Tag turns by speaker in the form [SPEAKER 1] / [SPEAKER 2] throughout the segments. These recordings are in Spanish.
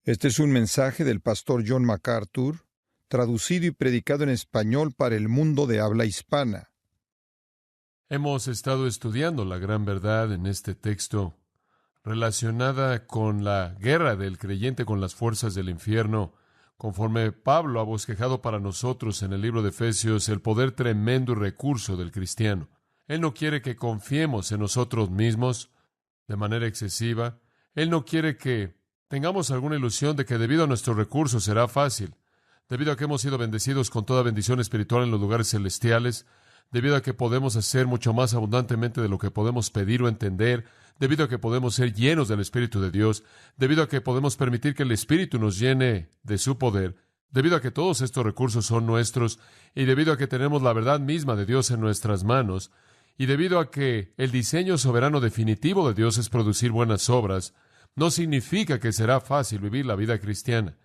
[SPEAKER 1] Este es un mensaje del pastor John MacArthur, traducido y predicado en español para el mundo de habla hispana.
[SPEAKER 2] Hemos estado estudiando la gran verdad en este texto relacionada con la guerra del creyente con las fuerzas del infierno, conforme Pablo ha bosquejado para nosotros en el libro de Efesios el poder tremendo y recurso del cristiano. Él no quiere que confiemos en nosotros mismos de manera excesiva. Él no quiere que tengamos alguna ilusión de que debido a nuestros recursos será fácil, debido a que hemos sido bendecidos con toda bendición espiritual en los lugares celestiales, debido a que podemos hacer mucho más abundantemente de lo que podemos pedir o entender, debido a que podemos ser llenos del Espíritu de Dios, debido a que podemos permitir que el Espíritu nos llene de su poder, debido a que todos estos recursos son nuestros y debido a que tenemos la verdad misma de Dios en nuestras manos y debido a que el diseño soberano definitivo de Dios es producir buenas obras, no significa que será fácil vivir la vida cristiana.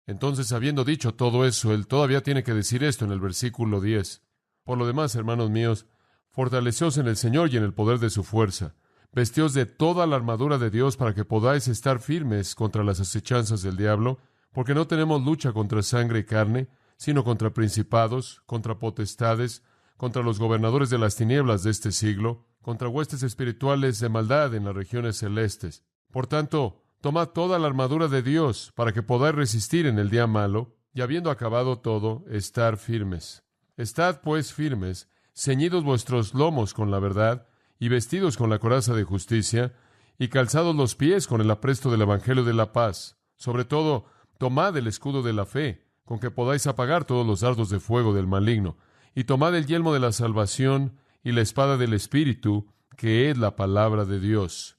[SPEAKER 2] Entonces, habiendo dicho todo eso, él todavía tiene que decir esto en el versículo 10. Por lo demás, hermanos míos, fortaleceos en el Señor y en el poder de su fuerza. Vestíos de toda la armadura de Dios para que podáis estar firmes contra las acechanzas del diablo, porque no tenemos lucha contra sangre y carne, sino contra principados, contra potestades, contra los gobernadores de las tinieblas de este siglo, contra huestes espirituales de maldad en las regiones celestes. Por tanto, tomad toda la armadura de Dios para que podáis resistir en el día malo, y habiendo acabado todo, estar firmes. Estad, pues, firmes, ceñidos vuestros lomos con la verdad, y vestidos con la coraza de justicia, y calzados los pies con el apresto del Evangelio de la paz. Sobre todo, tomad el escudo de la fe, con que podáis apagar todos los dardos de fuego del maligno, y tomad el yelmo de la salvación y la espada del Espíritu, que es la palabra de Dios.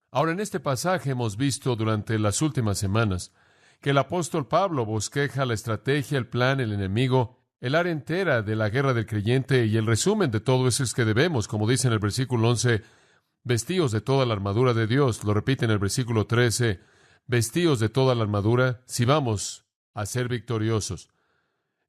[SPEAKER 2] Ahora, en este pasaje hemos visto durante las últimas semanas que el apóstol Pablo bosqueja la estrategia, el plan, el enemigo, el área entera de la guerra del creyente, y el resumen de todo eso es que debemos, como dice en el versículo 11, vestíos de toda la armadura de Dios. Lo repite en el versículo 13, vestíos de toda la armadura si vamos a ser victoriosos.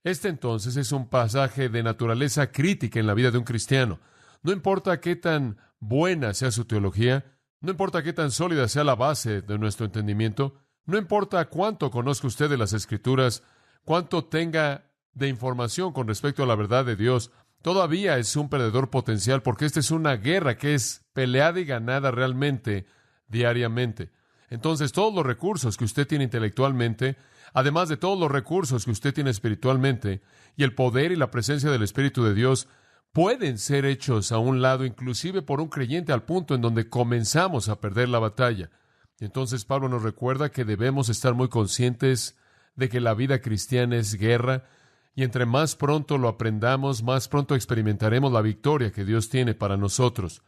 [SPEAKER 2] Este entonces es un pasaje de naturaleza crítica en la vida de un cristiano. No importa qué tan buena sea su teología, no importa qué tan sólida sea la base de nuestro entendimiento, no importa cuánto conozca usted de las Escrituras, cuánto tenga de información con respecto a la verdad de Dios, todavía es un perdedor potencial, porque esta es una guerra que es peleada y ganada realmente diariamente. Entonces, todos los recursos que usted tiene intelectualmente, además de todos los recursos que usted tiene espiritualmente, y el poder y la presencia del Espíritu de Dios, pueden ser hechos a un lado, inclusive por un creyente, al punto en donde comenzamos a perder la batalla. Entonces, Pablo nos recuerda que debemos estar muy conscientes de que la vida cristiana es guerra, y entre más pronto lo aprendamos, más pronto experimentaremos la victoria que Dios tiene para nosotros.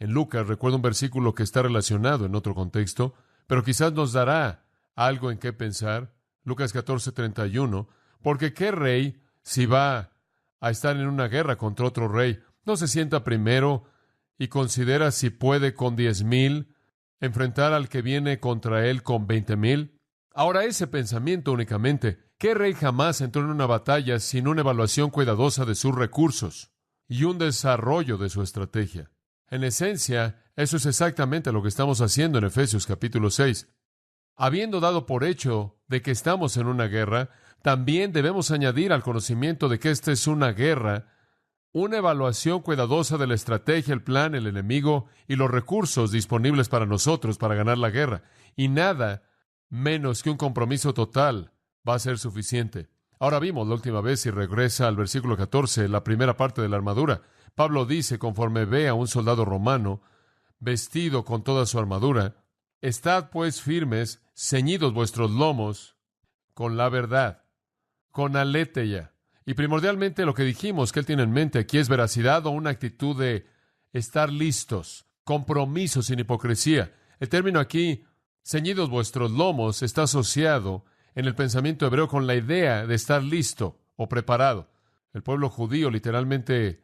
[SPEAKER 2] En Lucas, recuerdo un versículo que está relacionado en otro contexto, pero quizás nos dará algo en qué pensar. Lucas 14:31, porque ¿qué rey, si va a estar en una guerra contra otro rey, no se sienta primero y considera si puede con 10,000 enfrentar al que viene contra él con 20,000? Ahora, ese pensamiento únicamente, ¿qué rey jamás entró en una batalla sin una evaluación cuidadosa de sus recursos y un desarrollo de su estrategia? En esencia, eso es exactamente lo que estamos haciendo en Efesios capítulo 6. Habiendo dado por hecho de que estamos en una guerra, también debemos añadir al conocimiento de que esta es una guerra, una evaluación cuidadosa de la estrategia, el plan, el enemigo y los recursos disponibles para nosotros para ganar la guerra. Y nada menos que un compromiso total va a ser suficiente. Ahora vimos la última vez, y regresa al versículo 14, la primera parte de la armadura. Pablo dice, conforme ve a un soldado romano vestido con toda su armadura, estad pues firmes, ceñidos vuestros lomos con la verdad, con aletheia. Y primordialmente lo que dijimos que él tiene en mente aquí es veracidad o una actitud de estar listos, compromiso sin hipocresía. El término aquí, ceñidos vuestros lomos, está asociado en el pensamiento hebreo con la idea de estar listo o preparado. El pueblo judío literalmente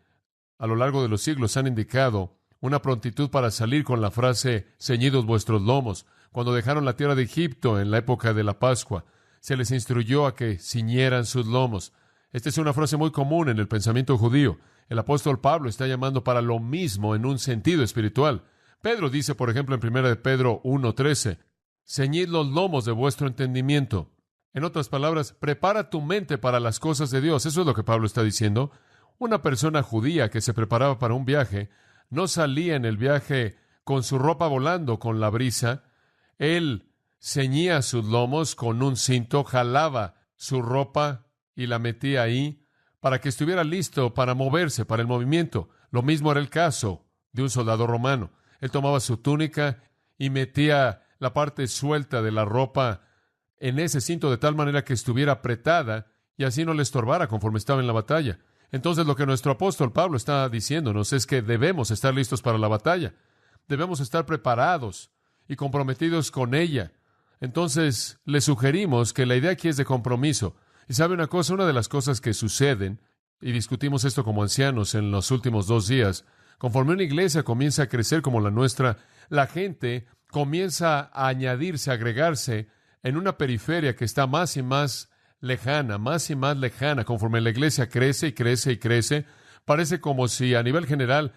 [SPEAKER 2] a lo largo de los siglos han indicado una prontitud para salir con la frase ceñidos vuestros lomos. Cuando dejaron la tierra de Egipto en la época de la Pascua, se les instruyó a que ciñeran sus lomos. Esta es una frase muy común en el pensamiento judío. El apóstol Pablo está llamando para lo mismo en un sentido espiritual. Pedro dice, por ejemplo, en 1 de Pedro 1:13, ceñid los lomos de vuestro entendimiento. En otras palabras, prepara tu mente para las cosas de Dios. Eso es lo que Pablo está diciendo. Una persona judía que se preparaba para un viaje no salía en el viaje con su ropa volando con la brisa. Él ceñía sus lomos con un cinto, jalaba su ropa y la metía ahí para que estuviera listo para moverse, para el movimiento. Lo mismo era el caso de un soldado romano. Él tomaba su túnica y metía la parte suelta de la ropa en ese cinto de tal manera que estuviera apretada y así no le estorbara conforme estaba en la batalla. Entonces, lo que nuestro apóstol Pablo está diciéndonos es que debemos estar listos para la batalla. Debemos estar preparados y comprometidos con ella. Entonces, le sugerimos que la idea aquí es de compromiso. Y sabe una cosa, una de las cosas que suceden, y discutimos esto como ancianos en los últimos 2 días, conforme una iglesia comienza a crecer como la nuestra, la gente comienza a añadirse, a agregarse en una periferia que está más y más lejana, más y más lejana. Conforme la iglesia crece y crece y crece, parece como si a nivel general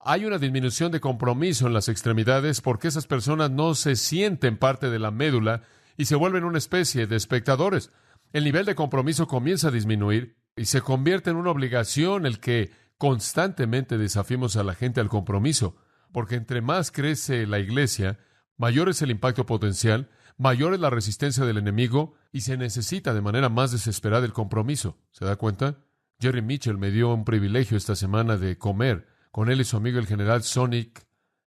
[SPEAKER 2] hay una disminución de compromiso en las extremidades porque esas personas no se sienten parte de la médula y se vuelven una especie de espectadores. El nivel de compromiso comienza a disminuir y se convierte en una obligación el que constantemente desafiemos a la gente al compromiso, porque entre más crece la iglesia, mayor es el impacto potencial, mayor es la resistencia del enemigo y se necesita de manera más desesperada el compromiso. ¿Se da cuenta? Jerry Mitchell me dio un privilegio esta semana de comer con él y su amigo el general Sonic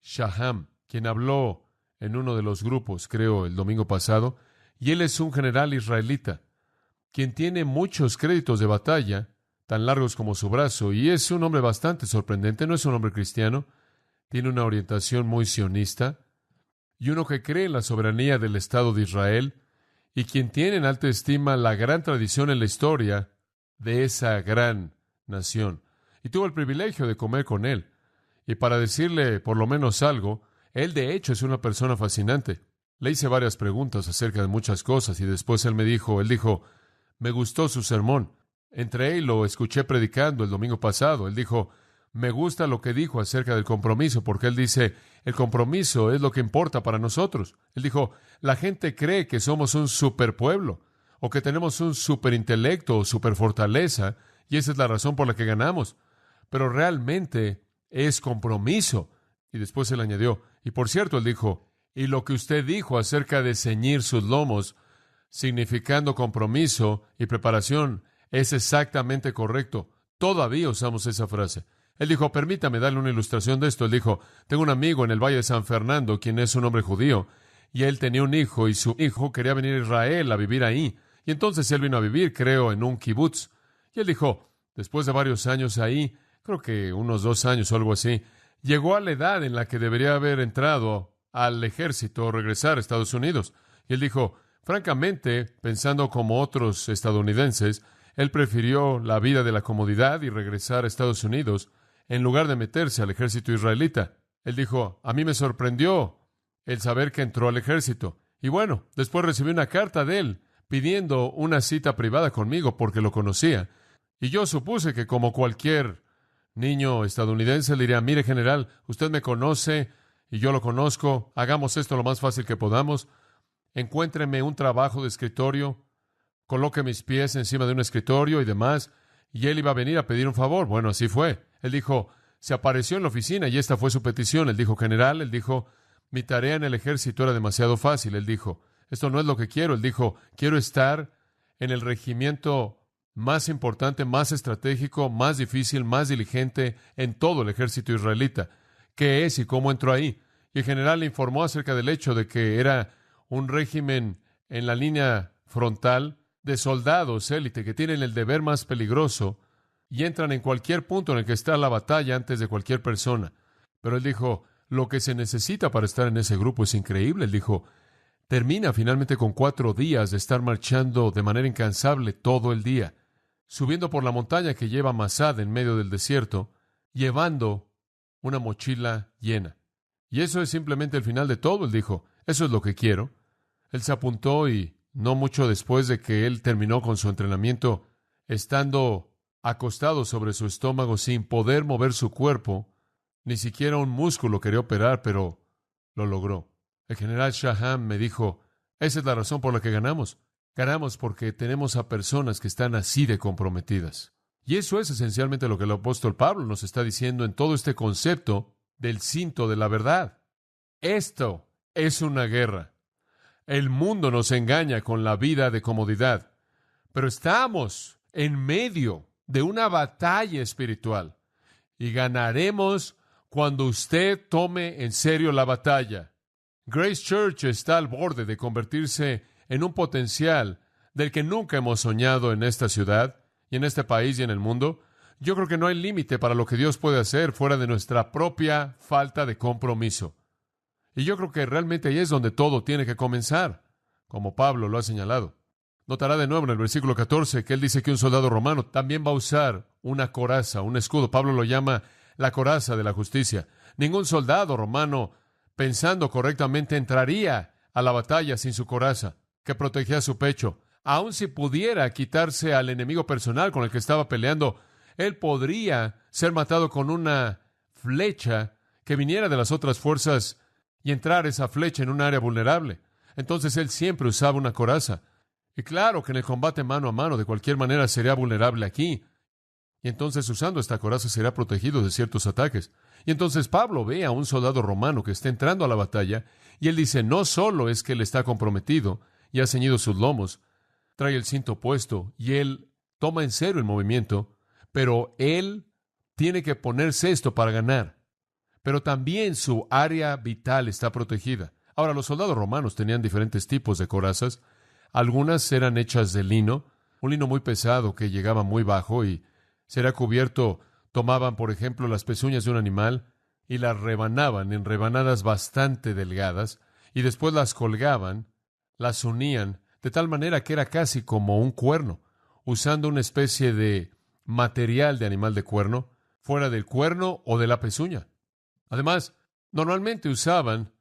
[SPEAKER 2] Shaham, quien habló en uno de los grupos, creo, el domingo pasado, y él es un general israelita, quien tiene muchos créditos de batalla, tan largos como su brazo, y es un hombre bastante sorprendente. No es un hombre cristiano, tiene una orientación muy sionista, y uno que cree en la soberanía del Estado de Israel, y quien tiene en alta estima la gran tradición en la historia de esa gran nación. Y tuve el privilegio de comer con él. Y para decirle por lo menos algo, él de hecho es una persona fascinante. Le hice varias preguntas acerca de muchas cosas y después él dijo, me gustó su sermón. Entré y lo escuché predicando el domingo pasado. Él dijo, me gusta lo que dijo acerca del compromiso, porque él dice, el compromiso es lo que importa para nosotros. Él dijo, la gente cree que somos un superpueblo, o que tenemos un superintelecto o superfortaleza, y esa es la razón por la que ganamos. Pero realmente es compromiso. Y después él añadió, y por cierto, él dijo, y lo que usted dijo acerca de ceñir sus lomos, significando compromiso y preparación, es exactamente correcto. Todavía usamos esa frase. Él dijo, permítame darle una ilustración de esto. Él dijo, tengo un amigo en el Valle de San Fernando, quien es un hombre judío, y él tenía un hijo, y su hijo quería venir a Israel a vivir ahí. Y entonces él vino a vivir, creo, en un kibutz. Y él dijo, después de varios años ahí, creo que unos 2 años o algo así, llegó a la edad en la que debería haber entrado al ejército o regresar a Estados Unidos. Y él dijo, francamente, pensando como otros estadounidenses, él prefirió la vida de la comodidad y regresar a Estados Unidos en lugar de meterse al ejército israelita. Él dijo, a mí me sorprendió el saber que entró al ejército. Y bueno, después recibí una carta de él pidiendo una cita privada conmigo porque lo conocía. Y yo supuse que como cualquier niño estadounidense le diría, mire general, usted me conoce y yo lo conozco, hagamos esto lo más fácil que podamos, encuéntreme un trabajo de escritorio, coloque mis pies encima de un escritorio y demás, y él iba a venir a pedir un favor. Bueno, así fue. Él dijo, se apareció en la oficina y esta fue su petición. Él dijo, general, él dijo, mi tarea en el ejército era demasiado fácil. Él dijo, esto no es lo que quiero. Él dijo, quiero estar en el regimiento más importante, más estratégico, más difícil, más diligente en todo el ejército israelita. ¿Qué es y cómo entró ahí? Y el general le informó acerca del hecho de que era un régimen en la línea frontal de soldados élite que tienen el deber más peligroso y entran en cualquier punto en el que está la batalla antes de cualquier persona. Pero él dijo, lo que se necesita para estar en ese grupo es increíble. Él dijo, termina finalmente con 4 días de estar marchando de manera incansable todo el día, subiendo por la montaña que lleva Masad en medio del desierto, llevando una mochila llena. Y eso es simplemente el final de todo. Él dijo, eso es lo que quiero. Él se apuntó y no mucho después de que él terminó con su entrenamiento, estando acostado sobre su estómago sin poder mover su cuerpo, ni siquiera un músculo quería operar, pero lo logró. El general Shaham me dijo, esa es la razón por la que ganamos. Ganamos porque tenemos a personas que están así de comprometidas. Y eso es esencialmente lo que el apóstol Pablo nos está diciendo en todo este concepto del cinto de la verdad. Esto es una guerra. El mundo nos engaña con la vida de comodidad, pero estamos en medio de una batalla espiritual y ganaremos cuando usted tome en serio la batalla. Grace Church está al borde de convertirse en un potencial del que nunca hemos soñado en esta ciudad y en este país y en el mundo. Yo creo que no hay límite para lo que Dios puede hacer fuera de nuestra propia falta de compromiso. Y yo creo que realmente ahí es donde todo tiene que comenzar, como Pablo lo ha señalado. Notará de nuevo en el versículo 14 que él dice que un soldado romano también va a usar una coraza, un escudo. Pablo lo llama la coraza de la justicia. Ningún soldado romano, pensando correctamente, entraría a la batalla sin su coraza, que protegía su pecho. Aun si pudiera quitarse al enemigo personal con el que estaba peleando, él podría ser matado con una flecha que viniera de las otras fuerzas y entrar esa flecha en un área vulnerable. Entonces él siempre usaba una coraza. Y claro que en el combate mano a mano de cualquier manera sería vulnerable aquí. Y entonces usando esta coraza será protegido de ciertos ataques. Y entonces Pablo ve a un soldado romano que está entrando a la batalla y él dice, no solo es que él está comprometido y ha ceñido sus lomos, trae el cinto puesto y él toma en serio el movimiento, pero él tiene que ponerse esto para ganar. Pero también su área vital está protegida. Ahora, los soldados romanos tenían diferentes tipos de corazas. Algunas eran hechas de lino, un lino muy pesado que llegaba muy bajo y será cubierto. Tomaban, por ejemplo, las pezuñas de un animal y las rebanaban en rebanadas bastante delgadas y después las colgaban, las unían de tal manera que era casi como un cuerno, usando una especie de material de animal de cuerno, fuera del cuerno o de la pezuña. Además, normalmente usaban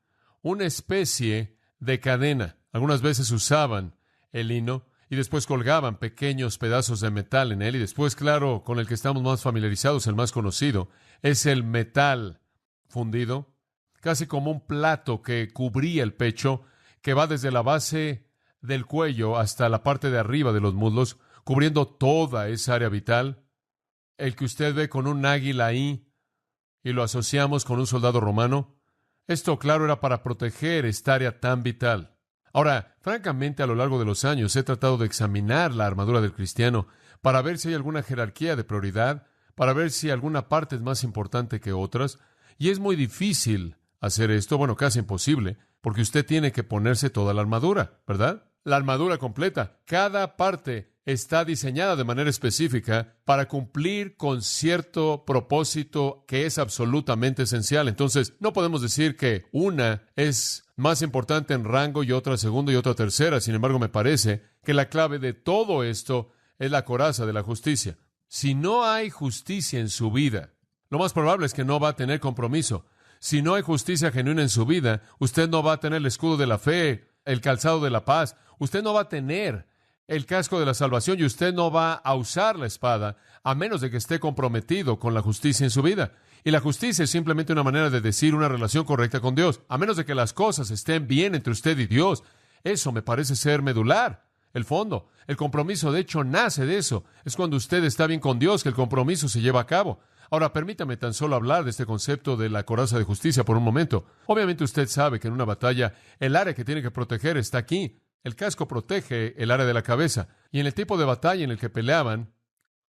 [SPEAKER 2] una especie de cadena. Algunas veces usaban el lino y después colgaban pequeños pedazos de metal en él. Y después, claro, con el que estamos más familiarizados, el más conocido, es el metal fundido, casi como un plato que cubría el pecho, que va desde la base del cuello hasta la parte de arriba de los muslos, cubriendo toda esa área vital. El que usted ve con un águila ahí, y lo asociamos con un soldado romano. Esto, claro, era para proteger esta área tan vital. Ahora, francamente, a lo largo de los años he tratado de examinar la armadura del cristiano para ver si hay alguna jerarquía de prioridad, para ver si alguna parte es más importante que otras, y es muy difícil hacer esto, bueno, casi imposible, porque usted tiene que ponerse toda la armadura, ¿verdad? La armadura completa. Cada parte está diseñada de manera específica para cumplir con cierto propósito que es absolutamente esencial. Entonces, no podemos decir que una es más importante en rango y otra segunda y otra tercera. Sin embargo, me parece que la clave de todo esto es la coraza de la justicia. Si no hay justicia en su vida, lo más probable es que no va a tener compromiso. Si no hay justicia genuina en su vida, usted no va a tener el escudo de la fe, el calzado de la paz. Usted no va a tener el casco de la salvación y usted no va a usar la espada a menos de que esté comprometido con la justicia en su vida. Y la justicia es simplemente una manera de decir una relación correcta con Dios. A menos de que las cosas estén bien entre usted y Dios. Eso me parece ser medular, el fondo. El compromiso, de hecho, nace de eso. Es cuando usted está bien con Dios que el compromiso se lleva a cabo. Ahora, permítame tan solo hablar de este concepto de la coraza de justicia por un momento. Obviamente usted sabe que en una batalla el área que tiene que proteger está aquí. El casco protege el área de la cabeza. Y en el tipo de batalla en el que peleaban,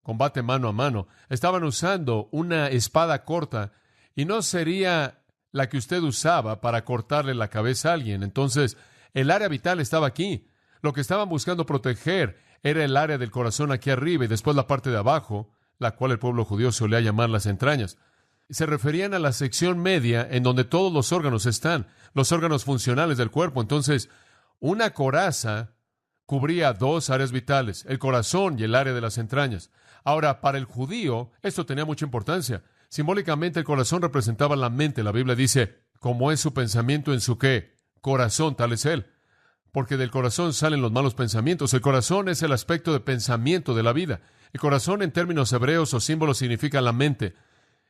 [SPEAKER 2] combate mano a mano, estaban usando una espada corta y no sería la que usted usaba para cortarle la cabeza a alguien. Entonces, el área vital estaba aquí. Lo que estaban buscando proteger era el área del corazón aquí arriba y después la parte de abajo, la cual el pueblo judío solía llamar las entrañas. Se referían a la sección media en donde todos los órganos están, los órganos funcionales del cuerpo. Entonces, una coraza cubría dos áreas vitales, el corazón y el área de las entrañas. Ahora, para el judío, esto tenía mucha importancia. Simbólicamente, el corazón representaba la mente. La Biblia dice, como es su pensamiento en su ¿qué? Corazón, tal es él. Porque del corazón salen los malos pensamientos. El corazón es el aspecto de pensamiento de la vida. El corazón, en términos hebreos o símbolos, significa la mente.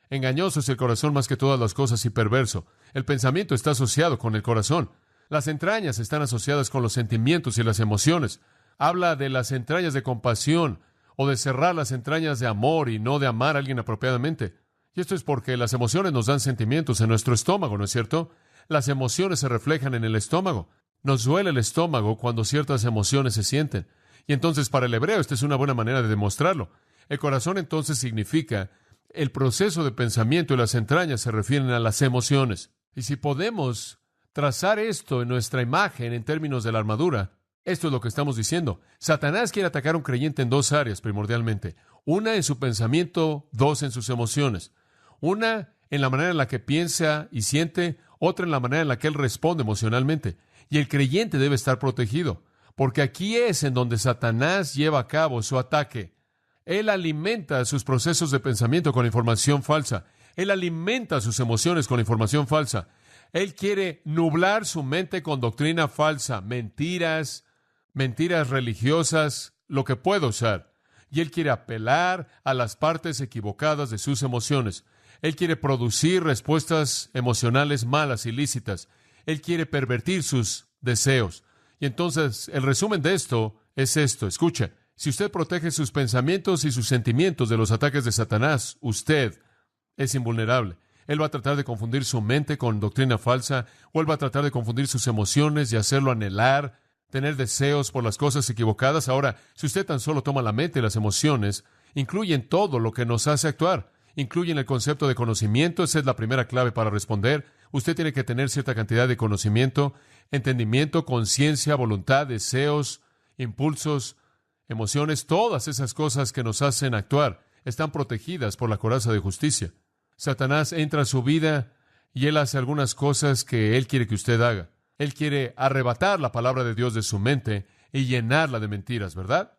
[SPEAKER 2] Engañoso es el corazón más que todas las cosas y perverso. El pensamiento está asociado con el corazón. Las entrañas están asociadas con los sentimientos y las emociones. Habla de las entrañas de compasión o de cerrar las entrañas de amor y no de amar a alguien apropiadamente. Y esto es porque las emociones nos dan sentimientos en nuestro estómago, ¿no es cierto? Las emociones se reflejan en el estómago. Nos duele el estómago cuando ciertas emociones se sienten. Y entonces para el hebreo esta es una buena manera de demostrarlo. El corazón entonces significa el proceso de pensamiento y las entrañas se refieren a las emociones. Y si podemos trazar esto en nuestra imagen en términos de la armadura, esto es lo que estamos diciendo. Satanás quiere atacar a un creyente en dos áreas primordialmente. Una en su pensamiento, dos en sus emociones. Una en la manera en la que piensa y siente, otra en la manera en la que él responde emocionalmente. Y el creyente debe estar protegido, porque aquí es en donde Satanás lleva a cabo su ataque. Él alimenta sus procesos de pensamiento con información falsa. Él alimenta sus emociones con información falsa. Él quiere nublar su mente con doctrina falsa, mentiras religiosas, lo que pueda usar. Y él quiere apelar a las partes equivocadas de sus emociones. Él quiere producir respuestas emocionales malas, ilícitas. Él quiere pervertir sus deseos. Y entonces, el resumen de esto es esto. Escucha, si usted protege sus pensamientos y sus sentimientos de los ataques de Satanás, usted es invulnerable. Él va a tratar de confundir su mente con doctrina falsa, o él va a tratar de confundir sus emociones y hacerlo anhelar, tener deseos por las cosas equivocadas. Ahora, si usted tan solo toma la mente y las emociones, incluyen todo lo que nos hace actuar. Incluyen el concepto de conocimiento. Esa es la primera clave para responder. Usted tiene que tener cierta cantidad de conocimiento, entendimiento, conciencia, voluntad, deseos, impulsos, emociones. Todas esas cosas que nos hacen actuar están protegidas por la coraza de justicia. Satanás entra a su vida y él hace algunas cosas que él quiere que usted haga. Él quiere arrebatar la palabra de Dios de su mente y llenarla de mentiras, ¿verdad?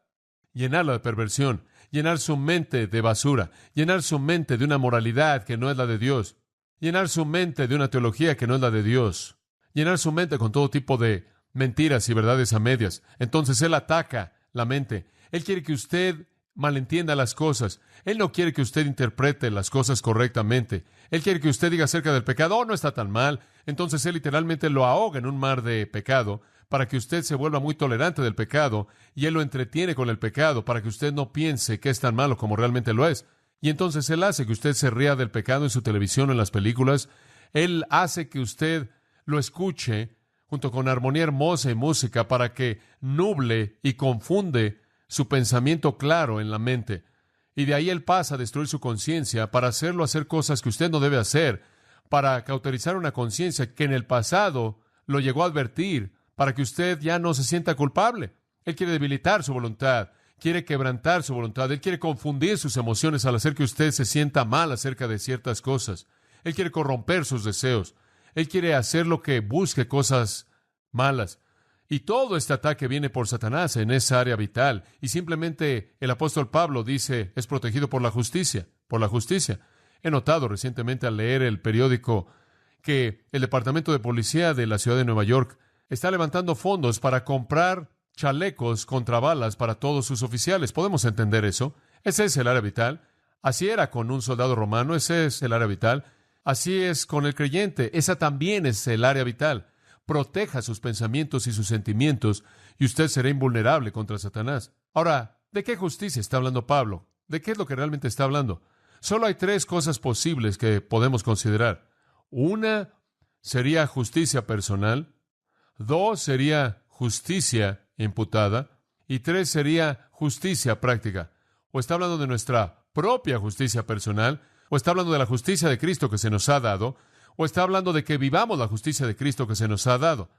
[SPEAKER 2] Llenarla de perversión, llenar su mente de basura, llenar su mente de una moralidad que no es la de Dios, llenar su mente de una teología que no es la de Dios, llenar su mente con todo tipo de mentiras y verdades a medias. Entonces él ataca la mente. Él quiere que usted malentienda las cosas. Él no quiere que usted interprete las cosas correctamente. Él quiere que usted diga acerca del pecado, oh, no está tan mal. Entonces él literalmente lo ahoga en un mar de pecado para que usted se vuelva muy tolerante del pecado, y él lo entretiene con el pecado para que usted no piense que es tan malo como realmente lo es. Y entonces él hace que usted se ría del pecado en su televisión o en las películas. Él hace que usted lo escuche junto con armonía hermosa y música para que nuble y confunde su pensamiento claro en la mente. Y de ahí él pasa a destruir su conciencia para hacerlo hacer cosas que usted no debe hacer, para cauterizar una conciencia que en el pasado lo llegó a advertir, para que usted ya no se sienta culpable. Él quiere debilitar su voluntad, quiere quebrantar su voluntad, él quiere confundir sus emociones al hacer que usted se sienta mal acerca de ciertas cosas. Él quiere corromper sus deseos. Él quiere hacer lo que busque cosas malas. Y todo este ataque viene por Satanás en esa área vital. Y simplemente el apóstol Pablo dice, es protegido por la justicia, por la justicia. He notado recientemente al leer el periódico que el Departamento de Policía de la ciudad de Nueva York está levantando fondos para comprar chalecos contra balas para todos sus oficiales. ¿Podemos entender eso? Ese es el área vital. Así era con un soldado romano, ese es el área vital. Así es con el creyente, esa también es el área vital. Proteja sus pensamientos y sus sentimientos y usted será invulnerable contra Satanás. Ahora, ¿de qué justicia está hablando Pablo? ¿De qué es lo que realmente está hablando? Solo hay tres cosas posibles que podemos considerar. Una sería justicia personal. Dos sería justicia imputada. Y tres sería justicia práctica. O está hablando de nuestra propia justicia personal, o está hablando de la justicia de Cristo que se nos ha dado, o está hablando de que vivamos la justicia de Cristo que se nos ha dado.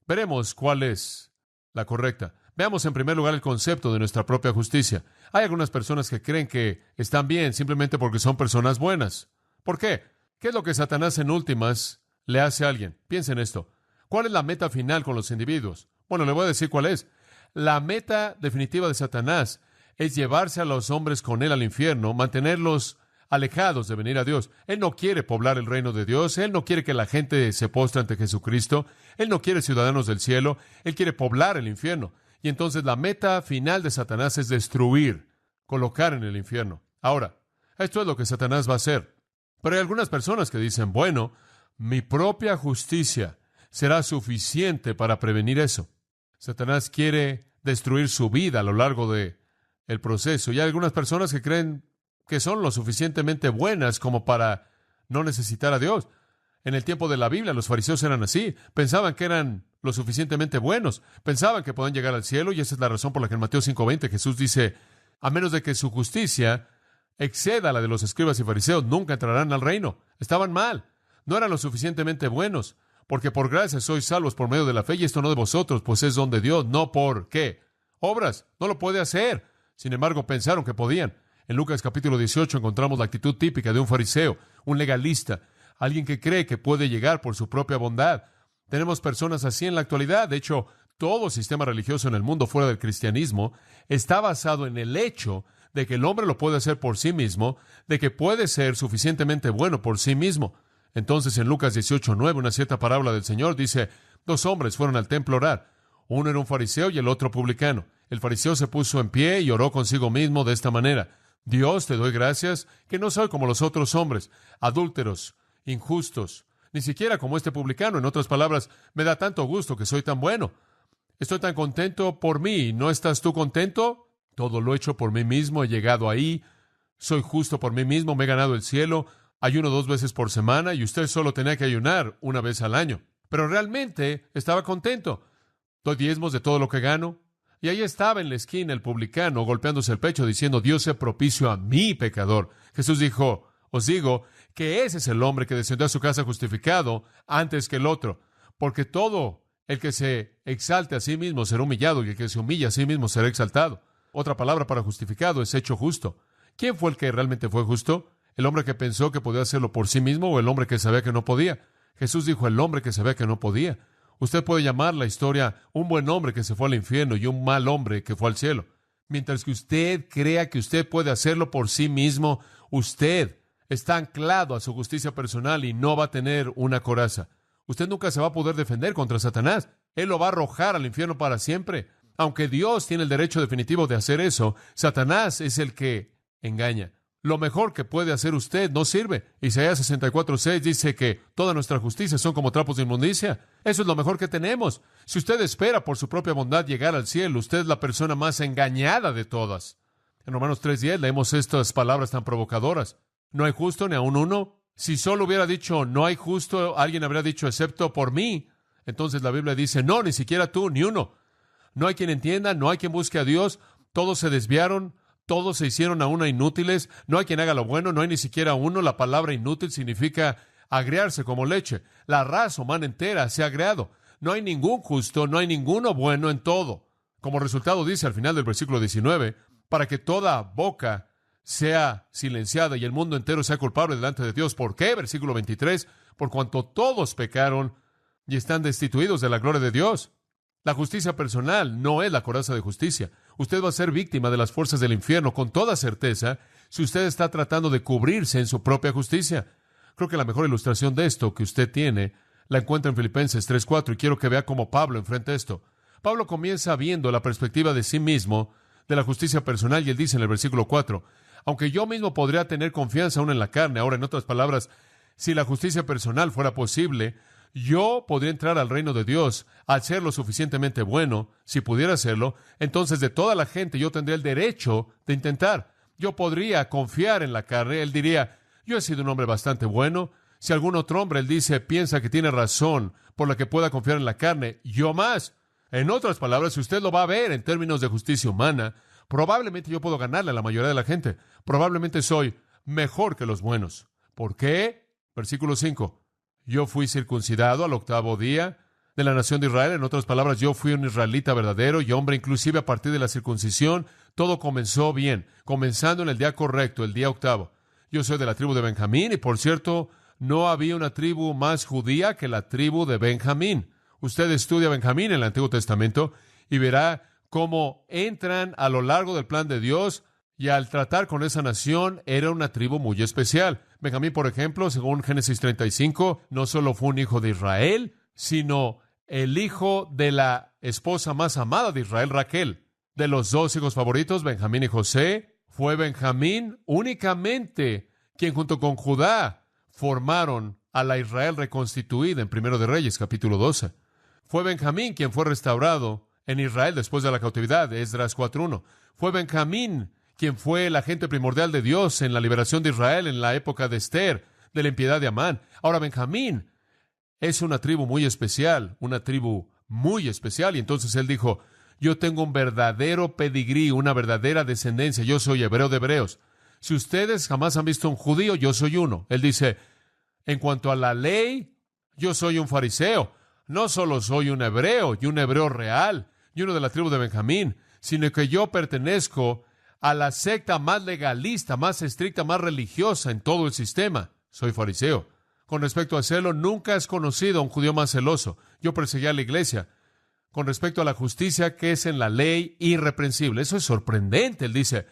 [SPEAKER 2] Veremos cuál es la correcta. Veamos en primer lugar el concepto de nuestra propia justicia. Hay algunas personas que creen que están bien simplemente porque son personas buenas. ¿Por qué? ¿Qué es lo que Satanás en últimas le hace a alguien? Piensen en esto. ¿Cuál es la meta final con los individuos? Bueno, le voy a decir cuál es. La meta definitiva de Satanás es llevarse a los hombres con él al infierno, mantenerlos alejados de venir a Dios. Él no quiere poblar el reino de Dios. Él no quiere que la gente se postre ante Jesucristo. Él no quiere ciudadanos del cielo. Él quiere poblar el infierno. Y entonces la meta final de Satanás es destruir, colocar en el infierno. Ahora, esto es lo que Satanás va a hacer. Pero hay algunas personas que dicen, bueno, mi propia justicia, será suficiente para prevenir eso. Satanás quiere destruir su vida a lo largo de el proceso. Y hay algunas personas que creen que son lo suficientemente buenas como para no necesitar a Dios. En el tiempo de la Biblia, los fariseos eran así. Pensaban que eran lo suficientemente buenos. Pensaban que podían llegar al cielo, y esa es la razón por la que en Mateo 5:20 Jesús dice, a menos de que su justicia exceda la de los escribas y fariseos, nunca entrarán al reino. Estaban mal. No eran lo suficientemente buenos, porque por gracia sois salvos por medio de la fe, y esto no de vosotros, pues es don de Dios, no por, ¿qué? Obras. No lo puede hacer. Sin embargo, pensaron que podían. En Lucas capítulo 18 encontramos la actitud típica de un fariseo, un legalista, alguien que cree que puede llegar por su propia bondad. Tenemos personas así en la actualidad. De hecho, todo sistema religioso en el mundo fuera del cristianismo está basado en el hecho de que el hombre lo puede hacer por sí mismo, de que puede ser suficientemente bueno por sí mismo. Entonces, en Lucas 18:9, una cierta parábola del Señor dice, 2 hombres fueron al templo a orar. Uno era un fariseo y el otro publicano. El fariseo se puso en pie y oró consigo mismo de esta manera: Dios, te doy gracias que no soy como los otros hombres, adúlteros, injustos, ni siquiera como este publicano. En otras palabras, me da tanto gusto que soy tan bueno. Estoy tan contento por mí. ¿No estás tú contento? Todo lo he hecho por mí mismo, he llegado ahí, soy justo por mí mismo, me he ganado el cielo, ayuno 2 veces por semana y usted solo tenía que ayunar 1 vez al año. Pero realmente estaba contento. Doy diezmos de todo lo que gano. Y ahí estaba en la esquina el publicano golpeándose el pecho diciendo, Dios sea propicio a mí, pecador. Jesús dijo, os digo que ese es el hombre que descendió a su casa justificado antes que el otro, porque todo el que se exalte a sí mismo será humillado y el que se humilla a sí mismo será exaltado. Otra palabra para justificado es hecho justo. ¿Quién fue el que realmente fue justo? ¿El hombre que pensó que podía hacerlo por sí mismo o el hombre que sabía que no podía? Jesús dijo el hombre que sabía que no podía. Usted puede llamar la historia un buen hombre que se fue al infierno y un mal hombre que fue al cielo. Mientras que usted crea que usted puede hacerlo por sí mismo, usted está anclado a su justicia personal y no va a tener una coraza. Usted nunca se va a poder defender contra Satanás. Él lo va a arrojar al infierno para siempre. Aunque Dios tiene el derecho definitivo de hacer eso, Satanás es el que engaña. Lo mejor que puede hacer usted no sirve. Isaías 64:6 dice que toda nuestra justicia son como trapos de inmundicia. Eso es lo mejor que tenemos. Si usted espera por su propia bondad llegar al cielo, usted es la persona más engañada de todas. En Romanos 3:10 leemos estas palabras tan provocadoras. No hay justo ni aun uno. Si solo hubiera dicho no hay justo, alguien habría dicho excepto por mí. Entonces la Biblia dice, no, ni siquiera tú, ni uno. No hay quien entienda, no hay quien busque a Dios. Todos se desviaron. Todos se hicieron a una inútiles, no hay quien haga lo bueno, no hay ni siquiera uno. La palabra inútil significa agriarse como leche. La raza humana entera se ha agriado. No hay ningún justo, no hay ninguno bueno en todo. Como resultado dice al final del versículo 19, para que toda boca sea silenciada y el mundo entero sea culpable delante de Dios. ¿Por qué? Versículo 23, por cuanto todos pecaron y están destituidos de la gloria de Dios. La justicia personal no es la coraza de justicia. Usted va a ser víctima de las fuerzas del infierno con toda certeza si usted está tratando de cubrirse en su propia justicia. Creo que la mejor ilustración de esto que usted tiene la encuentra en Filipenses 3:4 y quiero que vea cómo Pablo enfrenta esto. Pablo comienza viendo la perspectiva de sí mismo, de la justicia personal, y él dice en el versículo 4, aunque yo mismo podría tener confianza aún en la carne. Ahora, en otras palabras, si la justicia personal fuera posible, yo podría entrar al reino de Dios al ser lo suficientemente bueno. Si pudiera hacerlo, entonces de toda la gente yo tendría el derecho de intentar. Yo podría confiar en la carne. Él diría, yo he sido un hombre bastante bueno. Si algún otro hombre, él dice, piensa que tiene razón por la que pueda confiar en la carne, yo más. En otras palabras, si usted lo va a ver en términos de justicia humana, probablemente yo puedo ganarle a la mayoría de la gente. Probablemente soy mejor que los buenos. ¿Por qué? Versículo 5. Yo fui circuncidado al 8º día de la nación de Israel. En otras palabras, yo fui un israelita verdadero y hombre, inclusive a partir de la circuncisión. Todo comenzó bien, comenzando en el día correcto, el día 8º. Yo soy de la tribu de Benjamín y, por cierto, no había una tribu más judía que la tribu de Benjamín. Usted estudia Benjamín en el Antiguo Testamento y verá cómo entran a lo largo del plan de Dios. Y al tratar con esa nación, era una tribu muy especial. Benjamín, por ejemplo, según Génesis 35, no solo fue un hijo de Israel, sino el hijo de la esposa más amada de Israel, Raquel. De los 2 hijos favoritos, Benjamín y José, fue Benjamín únicamente quien junto con Judá formaron a la Israel reconstituida en Primero de Reyes, capítulo 12. Fue Benjamín quien fue restaurado en Israel después de la cautividad, Esdras 4:1. Fue Benjamín quien fue el agente primordial de Dios en la liberación de Israel en la época de Esther, de la impiedad de Amán. Ahora, Benjamín es una tribu muy especial, y entonces él dijo, yo tengo un verdadero pedigrí, una verdadera descendencia, yo soy hebreo de hebreos. Si ustedes jamás han visto un judío, yo soy uno. Él dice, en cuanto a la ley, yo soy un fariseo. No solo soy un hebreo y un hebreo real y uno de la tribu de Benjamín, sino que yo pertenezco a la secta más legalista, más estricta, más religiosa en todo el sistema. Soy fariseo. Con respecto a celo, nunca has conocido a un judío más celoso. Yo perseguía a la iglesia. Con respecto a la justicia que es en la ley, irreprensible. Eso es sorprendente. Él dice,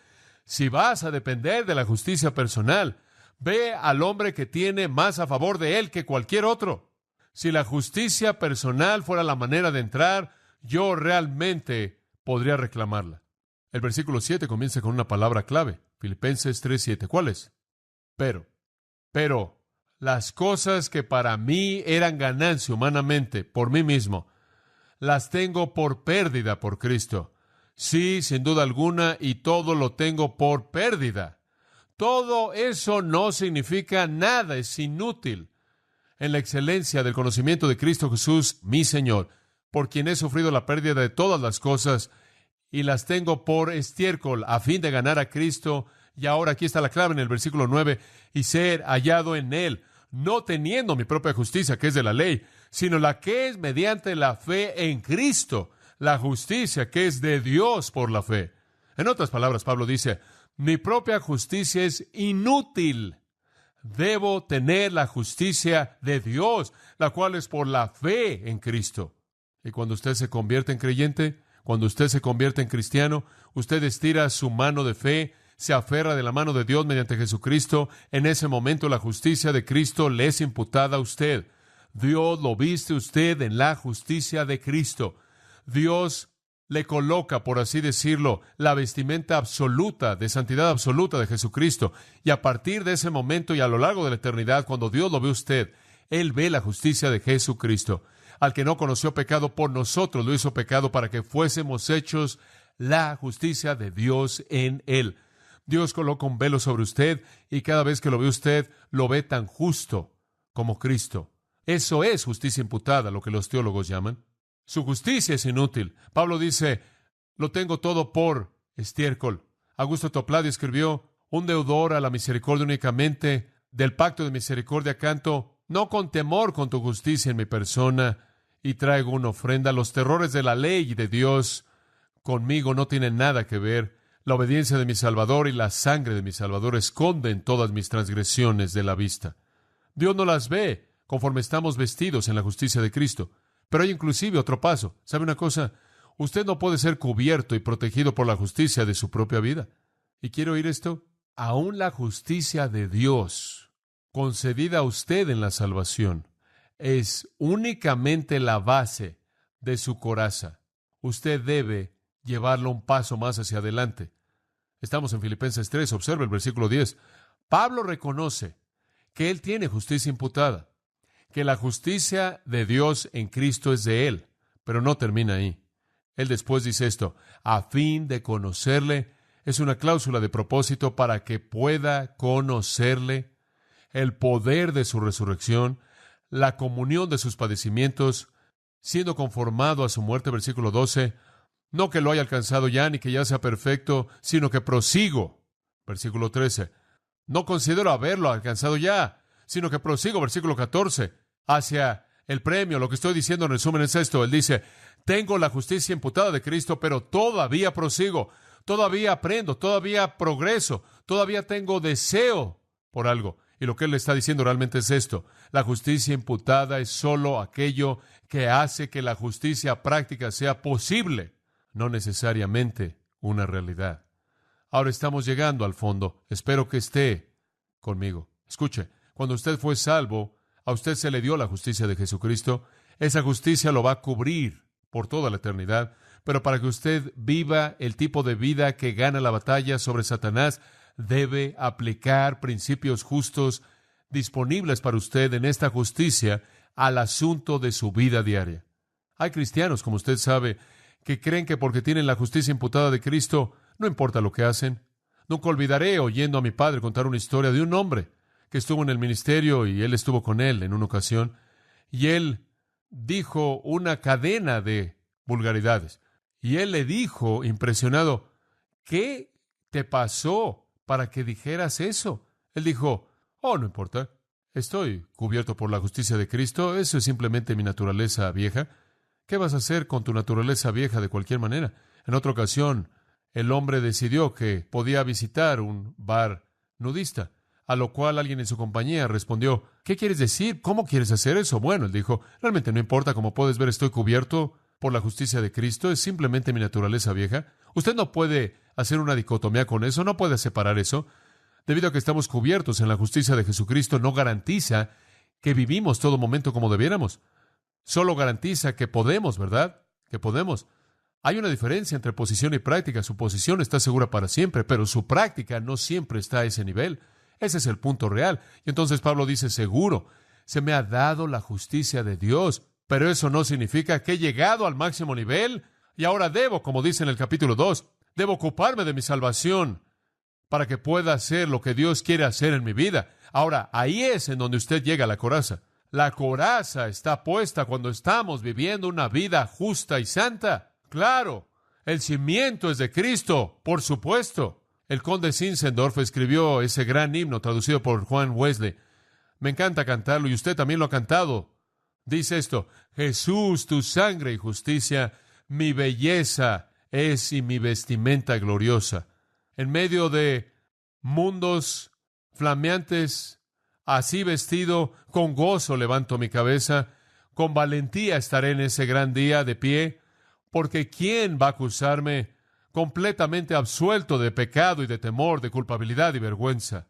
[SPEAKER 2] si vas a depender de la justicia personal, ve al hombre que tiene más a favor de él que cualquier otro. Si la justicia personal fuera la manera de entrar, yo realmente podría reclamarla. El versículo 7 comienza con una palabra clave. Filipenses 3:7. ¿Cuál es? Pero, las cosas que para mí eran ganancia humanamente, por mí mismo, las tengo por pérdida por Cristo. Sí, sin duda alguna, y todo lo tengo por pérdida. Todo eso no significa nada, es inútil en la excelencia del conocimiento de Cristo Jesús, mi Señor, por quien he sufrido la pérdida de todas las cosas y las tengo por estiércol a fin de ganar a Cristo. Y ahora aquí está la clave en el versículo 9, y ser hallado en Él, no teniendo mi propia justicia, que es de la ley, sino la que es mediante la fe en Cristo, la justicia que es de Dios por la fe. En otras palabras, Pablo dice, mi propia justicia es inútil. Debo tener la justicia de Dios, la cual es por la fe en Cristo. Y cuando usted se convierte en creyente, cuando usted se convierte en cristiano, usted estira su mano de fe, se aferra de la mano de Dios mediante Jesucristo. En ese momento la justicia de Cristo le es imputada a usted. Dios lo viste usted en la justicia de Cristo. Dios le coloca, por así decirlo, la vestimenta absoluta, de santidad absoluta de Jesucristo. Y a partir de ese momento y a lo largo de la eternidad, cuando Dios lo ve usted, Él ve la justicia de Jesucristo. Al que no conoció pecado, por nosotros lo hizo pecado para que fuésemos hechos la justicia de Dios en Él. Dios coloca un velo sobre usted y cada vez que lo ve usted, lo ve tan justo como Cristo. Eso es justicia imputada, lo que los teólogos llaman. Su justicia es inútil. Pablo dice, lo tengo todo por estiércol. Augusto Toplady escribió, un deudor a la misericordia únicamente, del pacto de misericordia canto, no con temor con tu justicia en mi persona, y traigo una ofrenda. Los terrores de la ley y de Dios conmigo no tienen nada que ver. La obediencia de mi Salvador y la sangre de mi Salvador esconden todas mis transgresiones de la vista. Dios no las ve conforme estamos vestidos en la justicia de Cristo. Pero hay inclusive otro paso. ¿Sabe una cosa? Usted no puede ser cubierto y protegido por la justicia de su propia vida. ¿Y quiere oír esto? Aún la justicia de Dios, concedida a usted en la salvación, es únicamente la base de su coraza. Usted debe llevarlo un paso más hacia adelante. Estamos en Filipenses 3, observa el versículo 10. Pablo reconoce que él tiene justicia imputada, que la justicia de Dios en Cristo es de él, pero no termina ahí. Él después dice esto, a fin de conocerle, es una cláusula de propósito para que pueda conocerle, el poder de su resurrección, la comunión de sus padecimientos, siendo conformado a su muerte, versículo 12, no que lo haya alcanzado ya, ni que ya sea perfecto, sino que prosigo, versículo 13, no considero haberlo alcanzado ya, sino que prosigo, versículo 14, hacia el premio. Lo que estoy diciendo en resumen es esto. Él dice, tengo la justicia imputada de Cristo, pero todavía prosigo, todavía aprendo, todavía progreso, todavía tengo deseo por algo. Y lo que él le está diciendo realmente es esto. La justicia imputada es solo aquello que hace que la justicia práctica sea posible, no necesariamente una realidad. Ahora estamos llegando al fondo. Espero que esté conmigo. Escuche, cuando usted fue salvo, a usted se le dio la justicia de Jesucristo. Esa justicia lo va a cubrir por toda la eternidad. Pero para que usted viva el tipo de vida que gana la batalla sobre Satanás, debe aplicar principios justos disponibles para usted en esta justicia al asunto de su vida diaria. Hay cristianos, como usted sabe, que creen que porque tienen la justicia imputada de Cristo, no importa lo que hacen. Nunca olvidaré oyendo a mi padre contar una historia de un hombre que estuvo en el ministerio y él estuvo con él en una ocasión, y él dijo una cadena de vulgaridades. Y él le dijo, impresionado, ¿qué te pasó para que dijeras eso? Él dijo, oh, no importa, estoy cubierto por la justicia de Cristo, eso es simplemente mi naturaleza vieja. ¿Qué vas a hacer con tu naturaleza vieja de cualquier manera? En otra ocasión, el hombre decidió que podía visitar un bar nudista, a lo cual alguien en su compañía respondió, ¿qué quieres decir? ¿Cómo quieres hacer eso? Bueno, él dijo, realmente no importa, como puedes ver, estoy cubierto por la justicia de Cristo, es simplemente mi naturaleza vieja. Usted no puede hacer una dicotomía con eso, no puede separar eso. Debido a que estamos cubiertos en la justicia de Jesucristo, no garantiza que vivimos todo momento como debiéramos. Solo garantiza que podemos, ¿verdad? Que podemos. Hay una diferencia entre posición y práctica. Su posición está segura para siempre, pero su práctica no siempre está a ese nivel. Ese es el punto real. Y entonces Pablo dice, seguro, se me ha dado la justicia de Dios, pero eso no significa que he llegado al máximo nivel y ahora debo, como dice en el capítulo 2, debo ocuparme de mi salvación para que pueda hacer lo que Dios quiere hacer en mi vida. Ahora, ahí es en donde usted llega a la coraza. La coraza está puesta cuando estamos viviendo una vida justa y santa. Claro, el cimiento es de Cristo, por supuesto. El conde Zinzendorf escribió ese gran himno traducido por Juan Wesley. Me encanta cantarlo y usted también lo ha cantado. Dice esto, Jesús, tu sangre y justicia, mi belleza es y mi vestimenta gloriosa. En medio de mundos flameantes, así vestido, con gozo levanto mi cabeza, con valentía estaré en ese gran día de pie, porque ¿quién va a acusarme? Completamente absuelto de pecado y de temor, de culpabilidad y vergüenza.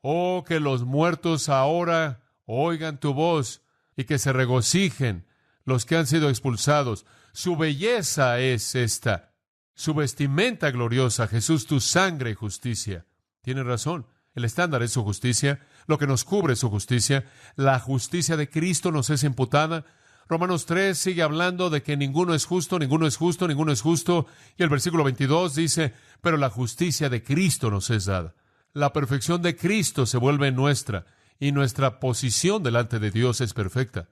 [SPEAKER 2] Oh, que los muertos ahora oigan tu voz y que se regocijen los que han sido expulsados. Su belleza es esta, su vestimenta gloriosa, Jesús, tu sangre y justicia. Tiene razón, el estándar es su justicia, lo que nos cubre es su justicia, la justicia de Cristo nos es imputada. Romanos 3 sigue hablando de que ninguno es justo, ninguno es justo, ninguno es justo. Y el versículo 22 dice, pero la justicia de Cristo nos es dada. La perfección de Cristo se vuelve nuestra y nuestra posición delante de Dios es perfecta.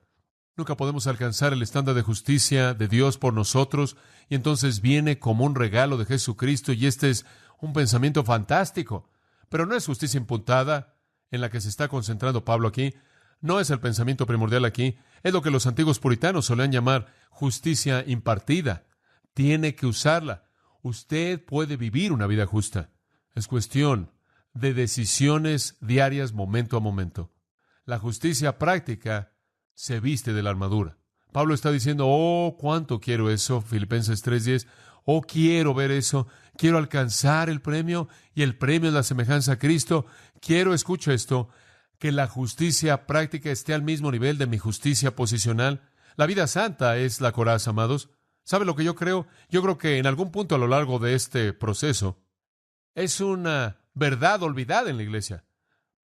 [SPEAKER 2] Nunca podemos alcanzar el estándar de justicia de Dios por nosotros y entonces viene como un regalo de Jesucristo y este es un pensamiento fantástico. Pero no es justicia imputada en la que se está concentrando Pablo aquí. No es el pensamiento primordial aquí. Es lo que los antiguos puritanos solían llamar justicia impartida. Tiene que usarla. Usted puede vivir una vida justa. Es cuestión de decisiones diarias momento a momento. La justicia práctica se viste de la armadura. Pablo está diciendo, oh, cuánto quiero eso, Filipenses 3:10. Oh, quiero ver eso. Quiero alcanzar el premio y el premio es la semejanza a Cristo. Quiero, escucha esto, que la justicia práctica esté al mismo nivel de mi justicia posicional. La vida santa es la coraza, amados. ¿Sabe lo que yo creo? Yo creo que en algún punto a lo largo de este proceso es una verdad olvidada en la iglesia.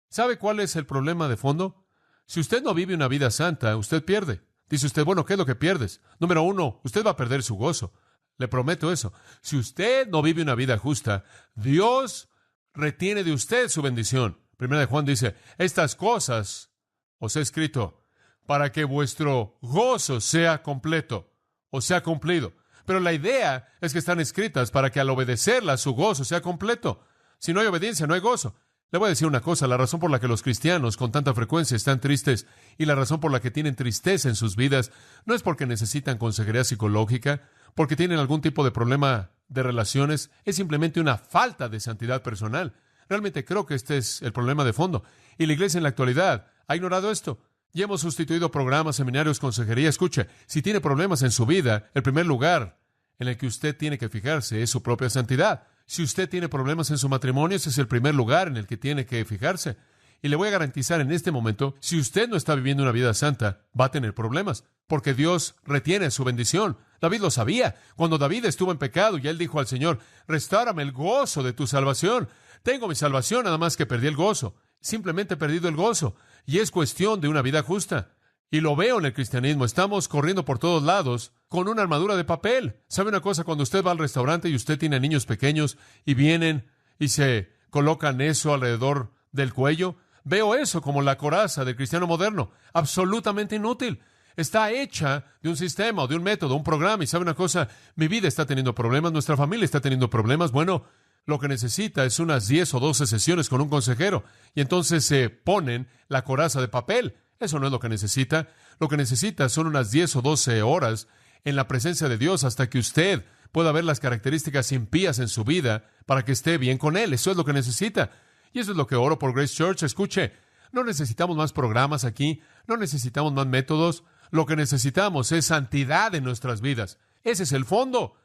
[SPEAKER 2] ¿Sabe cuál es el problema de fondo? Si usted no vive una vida santa, usted pierde. Dice usted, bueno, ¿qué es lo que pierdes? Número 1, usted va a perder su gozo. Le prometo eso. Si usted no vive una vida justa, Dios retiene de usted su bendición. Primera de Juan dice, estas cosas os he escrito para que vuestro gozo sea completo o sea cumplido. Pero la idea es que están escritas para que al obedecerlas su gozo sea completo. Si no hay obediencia, no hay gozo. Le voy a decir una cosa, la razón por la que los cristianos con tanta frecuencia están tristes y la razón por la que tienen tristeza en sus vidas no es porque necesitan consejería psicológica, porque tienen algún tipo de problema de relaciones, es simplemente una falta de santidad personal. Realmente creo que este es el problema de fondo. Y la iglesia en la actualidad ha ignorado esto. Ya hemos sustituido programas, seminarios, consejería. Escuche, si tiene problemas en su vida, el primer lugar en el que usted tiene que fijarse es su propia santidad. Si usted tiene problemas en su matrimonio, ese es el primer lugar en el que tiene que fijarse. Y le voy a garantizar en este momento, si usted no está viviendo una vida santa, va a tener problemas, porque Dios retiene su bendición. David lo sabía. Cuando David estuvo en pecado y él dijo al Señor, restárame el gozo de tu salvación. Tengo mi salvación, nada más que perdí el gozo. Simplemente he perdido el gozo. Y es cuestión de una vida justa. Y lo veo en el cristianismo. Estamos corriendo por todos lados con una armadura de papel. ¿Sabe una cosa? Cuando usted va al restaurante y usted tiene niños pequeños y vienen y se colocan eso alrededor del cuello, veo eso como la coraza del cristiano moderno. Absolutamente inútil. Está hecha de un sistema o de un método, un programa. Y ¿sabe una cosa? Mi vida está teniendo problemas, nuestra familia está teniendo problemas. Bueno, lo que necesita es unas 10 o 12 sesiones con un consejero. Y entonces se ponen la coraza de papel. Eso no es lo que necesita. Lo que necesita son unas 10 o 12 horas en la presencia de Dios hasta que usted pueda ver las características impías en su vida para que esté bien con Él. Eso es lo que necesita. Y eso es lo que oro por Grace Church. Escuche, no necesitamos más programas aquí, no necesitamos más métodos. Lo que necesitamos es santidad en nuestras vidas. Ese es el fondo.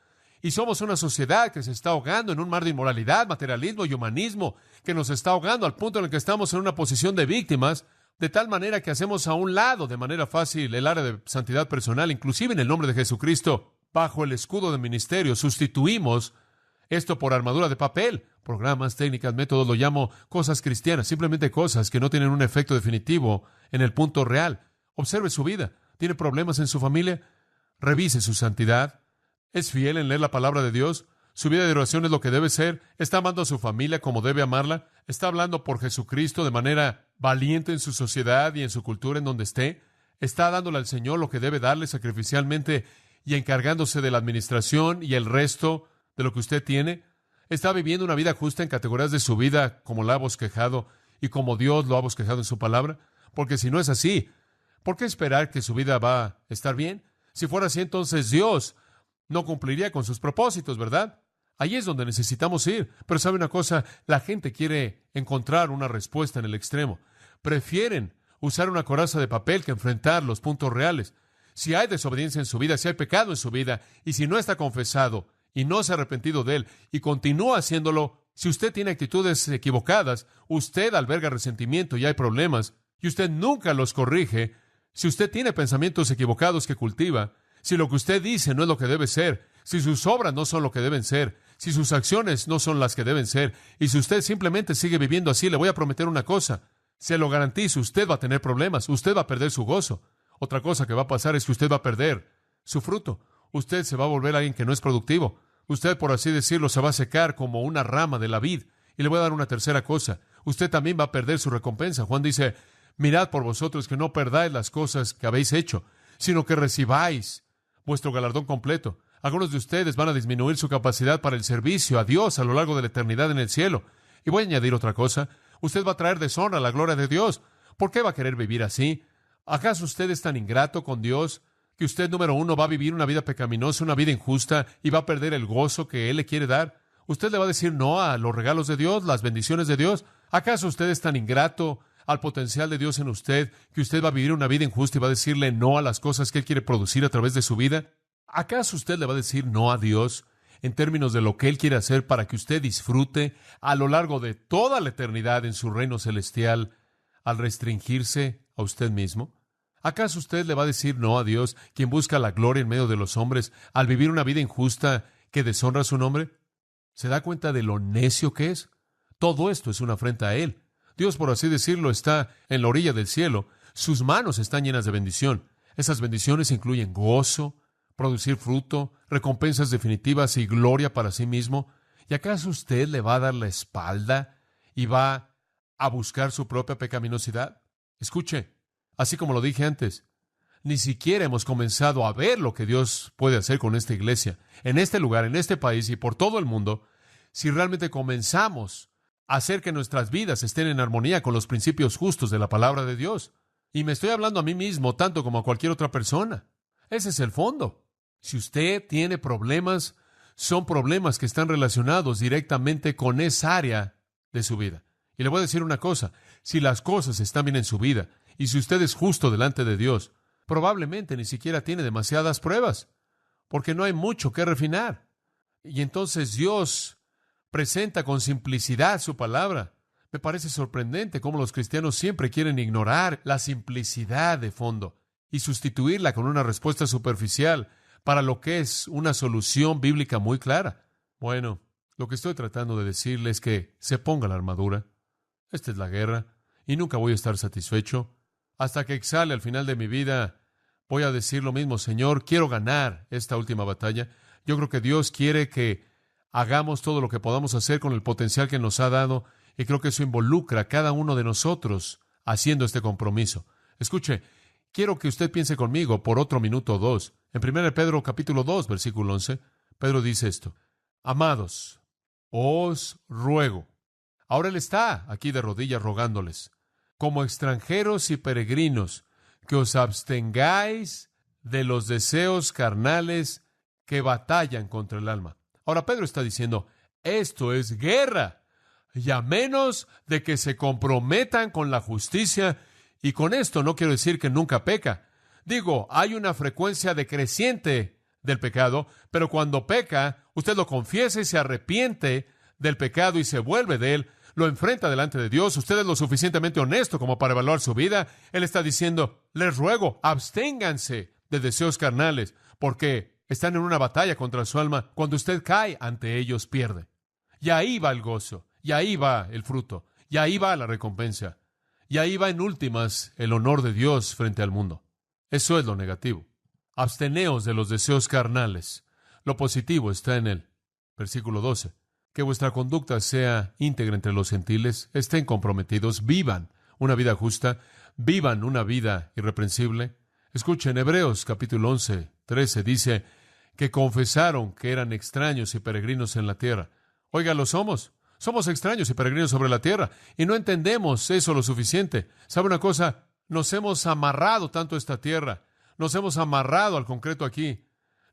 [SPEAKER 2] Y somos una sociedad que se está ahogando en un mar de inmoralidad, materialismo y humanismo, que nos está ahogando al punto en el que estamos en una posición de víctimas, de tal manera que hacemos a un lado de manera fácil el área de santidad personal, inclusive en el nombre de Jesucristo, bajo el escudo de ministerio, sustituimos esto por armadura de papel, programas, técnicas, métodos, lo llamo cosas cristianas, simplemente cosas que no tienen un efecto definitivo en el punto real. Observe su vida. ¿Tiene problemas en su familia? Revise su santidad. ¿Es fiel en leer la palabra de Dios? ¿Su vida de oración es lo que debe ser? ¿Está amando a su familia como debe amarla? ¿Está hablando por Jesucristo de manera valiente en su sociedad y en su cultura en donde esté? ¿Está dándole al Señor lo que debe darle sacrificialmente y encargándose de la administración y el resto de lo que usted tiene? ¿Está viviendo una vida justa en categorías de su vida como la ha bosquejado y como Dios lo ha bosquejado en su palabra? Porque si no es así, ¿por qué esperar que su vida va a estar bien? Si fuera así, entonces Dios no cumpliría con sus propósitos, ¿verdad? Ahí es donde necesitamos ir. Pero ¿sabe una cosa? La gente quiere encontrar una respuesta en el extremo. Prefieren usar una coraza de papel que enfrentar los puntos reales. Si hay desobediencia en su vida, si hay pecado en su vida, y si no está confesado y no se ha arrepentido de él y continúa haciéndolo, si usted tiene actitudes equivocadas, usted alberga resentimiento y hay problemas, y usted nunca los corrige, si usted tiene pensamientos equivocados que cultiva, si lo que usted dice no es lo que debe ser, si sus obras no son lo que deben ser, si sus acciones no son las que deben ser, y si usted simplemente sigue viviendo así, le voy a prometer una cosa, se lo garantizo, usted va a tener problemas, usted va a perder su gozo. Otra cosa que va a pasar es que usted va a perder su fruto. Usted se va a volver alguien que no es productivo. Usted, por así decirlo, se va a secar como una rama de la vid. Y le voy a dar una tercera cosa. Usted también va a perder su recompensa. Juan dice, mirad por vosotros que no perdáis las cosas que habéis hecho, sino que recibáis vuestro galardón completo. Algunos de ustedes van a disminuir su capacidad para el servicio a Dios a lo largo de la eternidad en el cielo. Y voy a añadir otra cosa. Usted va a traer deshonra a la gloria de Dios. ¿Por qué va a querer vivir así? ¿Acaso usted es tan ingrato con Dios que usted, número uno, va a vivir una vida pecaminosa, una vida injusta y va a perder el gozo que Él le quiere dar? ¿Usted le va a decir no a los regalos de Dios, las bendiciones de Dios? ¿Acaso usted es tan ingrato al potencial de Dios en usted que usted va a vivir una vida injusta y va a decirle no a las cosas que Él quiere producir a través de su vida? ¿Acaso usted le va a decir no a Dios en términos de lo que Él quiere hacer para que usted disfrute a lo largo de toda la eternidad en su reino celestial al restringirse a usted mismo? ¿Acaso usted le va a decir no a Dios, quien busca la gloria en medio de los hombres, al vivir una vida injusta que deshonra su nombre? ¿Se da cuenta de lo necio que es? Todo esto es una afrenta a Él. Dios, por así decirlo, está en la orilla del cielo. Sus manos están llenas de bendición. Esas bendiciones incluyen gozo, producir fruto, recompensas definitivas y gloria para sí mismo. ¿Y acaso usted le va a dar la espalda y va a buscar su propia pecaminosidad? Escuche. Así como lo dije antes, ni siquiera hemos comenzado a ver lo que Dios puede hacer con esta iglesia, en este lugar, en este país y por todo el mundo, si realmente comenzamos a hacer que nuestras vidas estén en armonía con los principios justos de la palabra de Dios. Y me estoy hablando a mí mismo tanto como a cualquier otra persona. Ese es el fondo. Si usted tiene problemas, son problemas que están relacionados directamente con esa área de su vida. Y le voy a decir una cosa, si las cosas están bien en su vida, y si usted es justo delante de Dios, probablemente ni siquiera tiene demasiadas pruebas, porque no hay mucho que refinar. Y entonces Dios presenta con simplicidad su palabra. Me parece sorprendente cómo los cristianos siempre quieren ignorar la simplicidad de fondo y sustituirla con una respuesta superficial para lo que es una solución bíblica muy clara. Bueno, lo que estoy tratando de decirle es que se ponga la armadura. Esta es la guerra. y nunca voy a estar satisfecho. Hasta que exhale al final de mi vida, voy a decir lo mismo: Señor, quiero ganar esta última batalla. Yo creo que Dios quiere que hagamos todo lo que podamos hacer con el potencial que nos ha dado, y creo que eso involucra a cada uno de nosotros haciendo este compromiso. Escuche, quiero que usted piense conmigo por otro minuto o dos. En 1 Pedro capítulo 2, versículo 11, Pedro dice esto: Amados, os ruego. Ahora él está aquí de rodillas rogándoles, como extranjeros y peregrinos, que os abstengáis de los deseos carnales que batallan contra el alma. Ahora Pedro está diciendo, esto es guerra, y a menos de que se comprometan con la justicia, y con esto no quiero decir que nunca peca. Digo, hay una frecuencia decreciente del pecado, pero cuando peca, usted lo confiesa y se arrepiente del pecado y se vuelve de él, lo enfrenta delante de Dios, usted es lo suficientemente honesto como para evaluar su vida. Él está diciendo, les ruego, absténganse de deseos carnales, porque están en una batalla contra su alma. Cuando usted cae ante ellos, pierde. Y ahí va el gozo, y ahí va el fruto, y ahí va la recompensa, y ahí va en últimas el honor de Dios frente al mundo. Eso es lo negativo. Absteneos de los deseos carnales. Lo positivo está en el versículo 12. Que vuestra conducta sea íntegra entre los gentiles, estén comprometidos, vivan una vida justa, vivan una vida irreprensible. Escuchen, Hebreos capítulo 11, 13 dice que confesaron que eran extraños y peregrinos en la tierra. Oiga, lo somos. Somos extraños y peregrinos sobre la tierra y no entendemos eso lo suficiente. ¿Sabe una cosa? Nos hemos amarrado tanto a esta tierra, nos hemos amarrado al concreto aquí.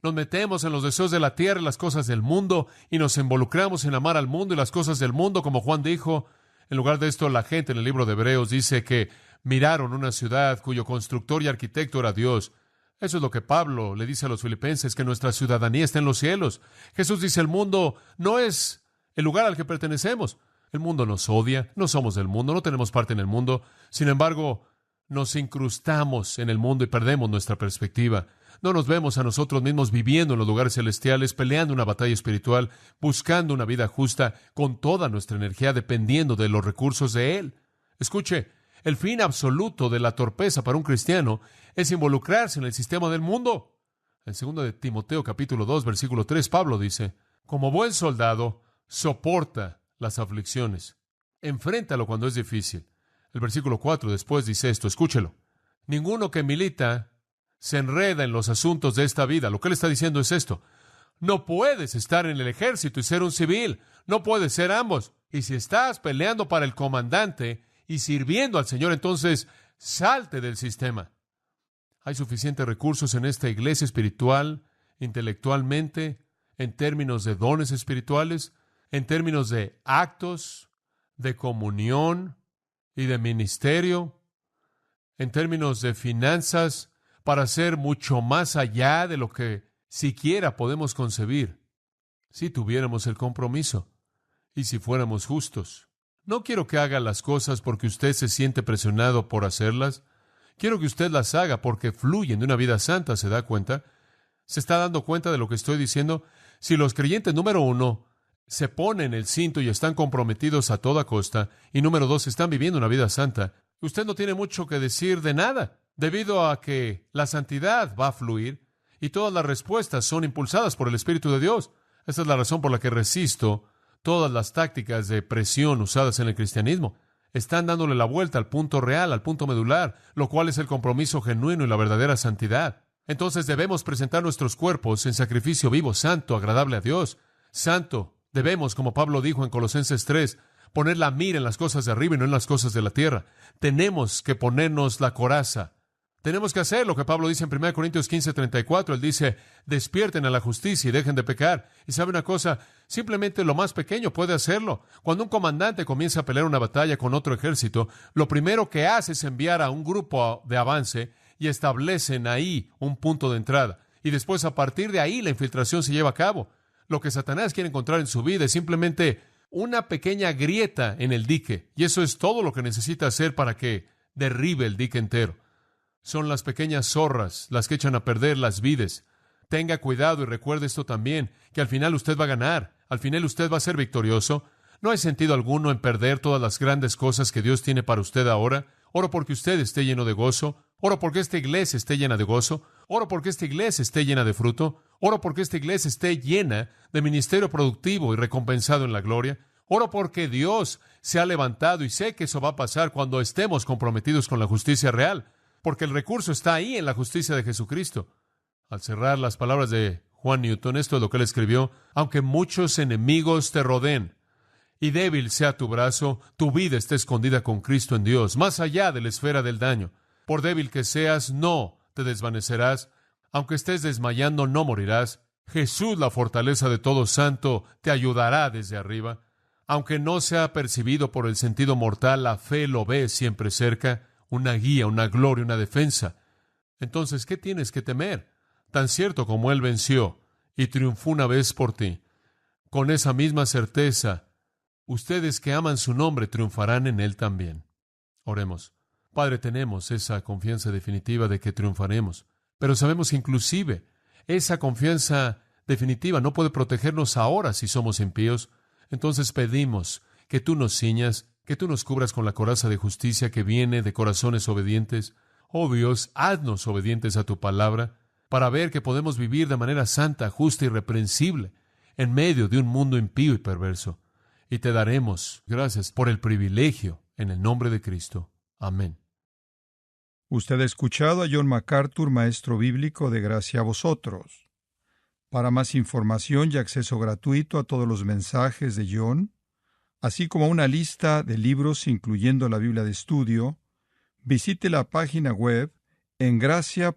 [SPEAKER 2] Nos metemos en los deseos de la tierra y las cosas del mundo y nos involucramos en amar al mundo y las cosas del mundo, como Juan dijo. En lugar de esto, la gente en el libro de Hebreos dice que miraron una ciudad cuyo constructor y arquitecto era Dios. Eso es lo que Pablo le dice a los filipenses, que nuestra ciudadanía está en los cielos. Jesús dice, el mundo no es el lugar al que pertenecemos. El mundo nos odia, no somos del mundo, no tenemos parte en el mundo. Sin embargo, nos incrustamos en el mundo y perdemos nuestra perspectiva. No nos vemos a nosotros mismos viviendo en los lugares celestiales, peleando una batalla espiritual, buscando una vida justa, con toda nuestra energía dependiendo de los recursos de Él. Escuche, el fin absoluto de la torpeza para un cristiano es involucrarse en el sistema del mundo. En 2 de Timoteo capítulo 2, versículo 3, Pablo dice, como buen soldado, soporta las aflicciones. Enfréntalo cuando es difícil. El versículo 4 después dice esto, escúchelo. Ninguno que milita se enreda en los asuntos de esta vida. Lo que él está diciendo es esto. No puedes estar en el ejército y ser un civil. No puedes ser ambos. Y si estás peleando para el comandante y sirviendo al Señor, entonces salte del sistema. Hay suficientes recursos en esta iglesia espiritual, intelectualmente, en términos de dones espirituales, en términos de actos, de comunión y de ministerio, en términos de finanzas, para hacer mucho más allá de lo que siquiera podemos concebir, si tuviéramos el compromiso y si fuéramos justos. No quiero que haga las cosas porque usted se siente presionado por hacerlas. Quiero que usted las haga porque fluyen de una vida santa, ¿se da cuenta? ¿Se está dando cuenta de lo que estoy diciendo? Si los creyentes, número 1, se ponen el cinto y están comprometidos a toda costa, y número 2, están viviendo una vida santa, usted no tiene mucho que decir de nada, debido a que la santidad va a fluir y todas las respuestas son impulsadas por el Espíritu de Dios. Esta es la razón por la que resisto todas las tácticas de presión usadas en el cristianismo. Están dándole la vuelta al punto real, al punto medular, lo cual es el compromiso genuino y la verdadera santidad. Entonces debemos presentar nuestros cuerpos en sacrificio vivo, santo, agradable a Dios. Santo, debemos, como Pablo dijo en Colosenses 3, poner la mira en las cosas de arriba y no en las cosas de la tierra. Tenemos que ponernos la coraza. Tenemos que hacer lo que Pablo dice en 1 Corintios 15:34. Él dice, despierten a la justicia y dejen de pecar. Y sabe una cosa, simplemente lo más pequeño puede hacerlo. Cuando un comandante comienza a pelear una batalla con otro ejército, lo primero que hace es enviar a un grupo de avance y establecen ahí un punto de entrada. Y después, a partir de ahí, la infiltración se lleva a cabo. Lo que Satanás quiere encontrar en su vida es simplemente una pequeña grieta en el dique. Y eso es todo lo que necesita hacer para que derribe el dique entero. Son las pequeñas zorras las que echan a perder las vides. Tenga cuidado y recuerde esto también, que al final usted va a ganar. Al final usted va a ser victorioso. No hay sentido alguno en perder todas las grandes cosas que Dios tiene para usted ahora. Oro porque usted esté lleno de gozo. Oro porque esta iglesia esté llena de gozo. Oro porque esta iglesia esté llena de fruto. Oro porque esta iglesia esté llena de ministerio productivo y recompensado en la gloria. Oro porque Dios se ha levantado y sé que eso va a pasar cuando estemos comprometidos con la justicia real, porque el recurso está ahí en la justicia de Jesucristo. Al cerrar las palabras de Juan Newton, esto es lo que él escribió: aunque muchos enemigos te rodeen y débil sea tu brazo, tu vida está escondida con Cristo en Dios, más allá de la esfera del daño. Por débil que seas, no te desvanecerás. Aunque estés desmayando, no morirás. Jesús, la fortaleza de todo santo, te ayudará desde arriba. Aunque no sea percibido por el sentido mortal, la fe lo ve siempre cerca, una guía, una gloria, una defensa. Entonces, ¿qué tienes que temer? Tan cierto como Él venció y triunfó una vez por ti, con esa misma certeza, ustedes que aman su nombre triunfarán en Él también. Oremos. Padre, tenemos esa confianza definitiva de que triunfaremos, pero sabemos que inclusive esa confianza definitiva no puede protegernos ahora si somos impíos. Entonces pedimos que tú nos ciñas, que tú nos cubras con la coraza de justicia que viene de corazones obedientes. Oh Dios, haznos obedientes a tu palabra para ver que podemos vivir de manera santa, justa y irreprensible en medio de un mundo impío y perverso. Y te daremos gracias por el privilegio en el nombre de Cristo. Amén.
[SPEAKER 1] Usted ha escuchado a John MacArthur, maestro bíblico de Gracia a Vosotros. Para más información y acceso gratuito a todos los mensajes de John, así como una lista de libros incluyendo la Biblia de estudio, visite la página web en gracia.org.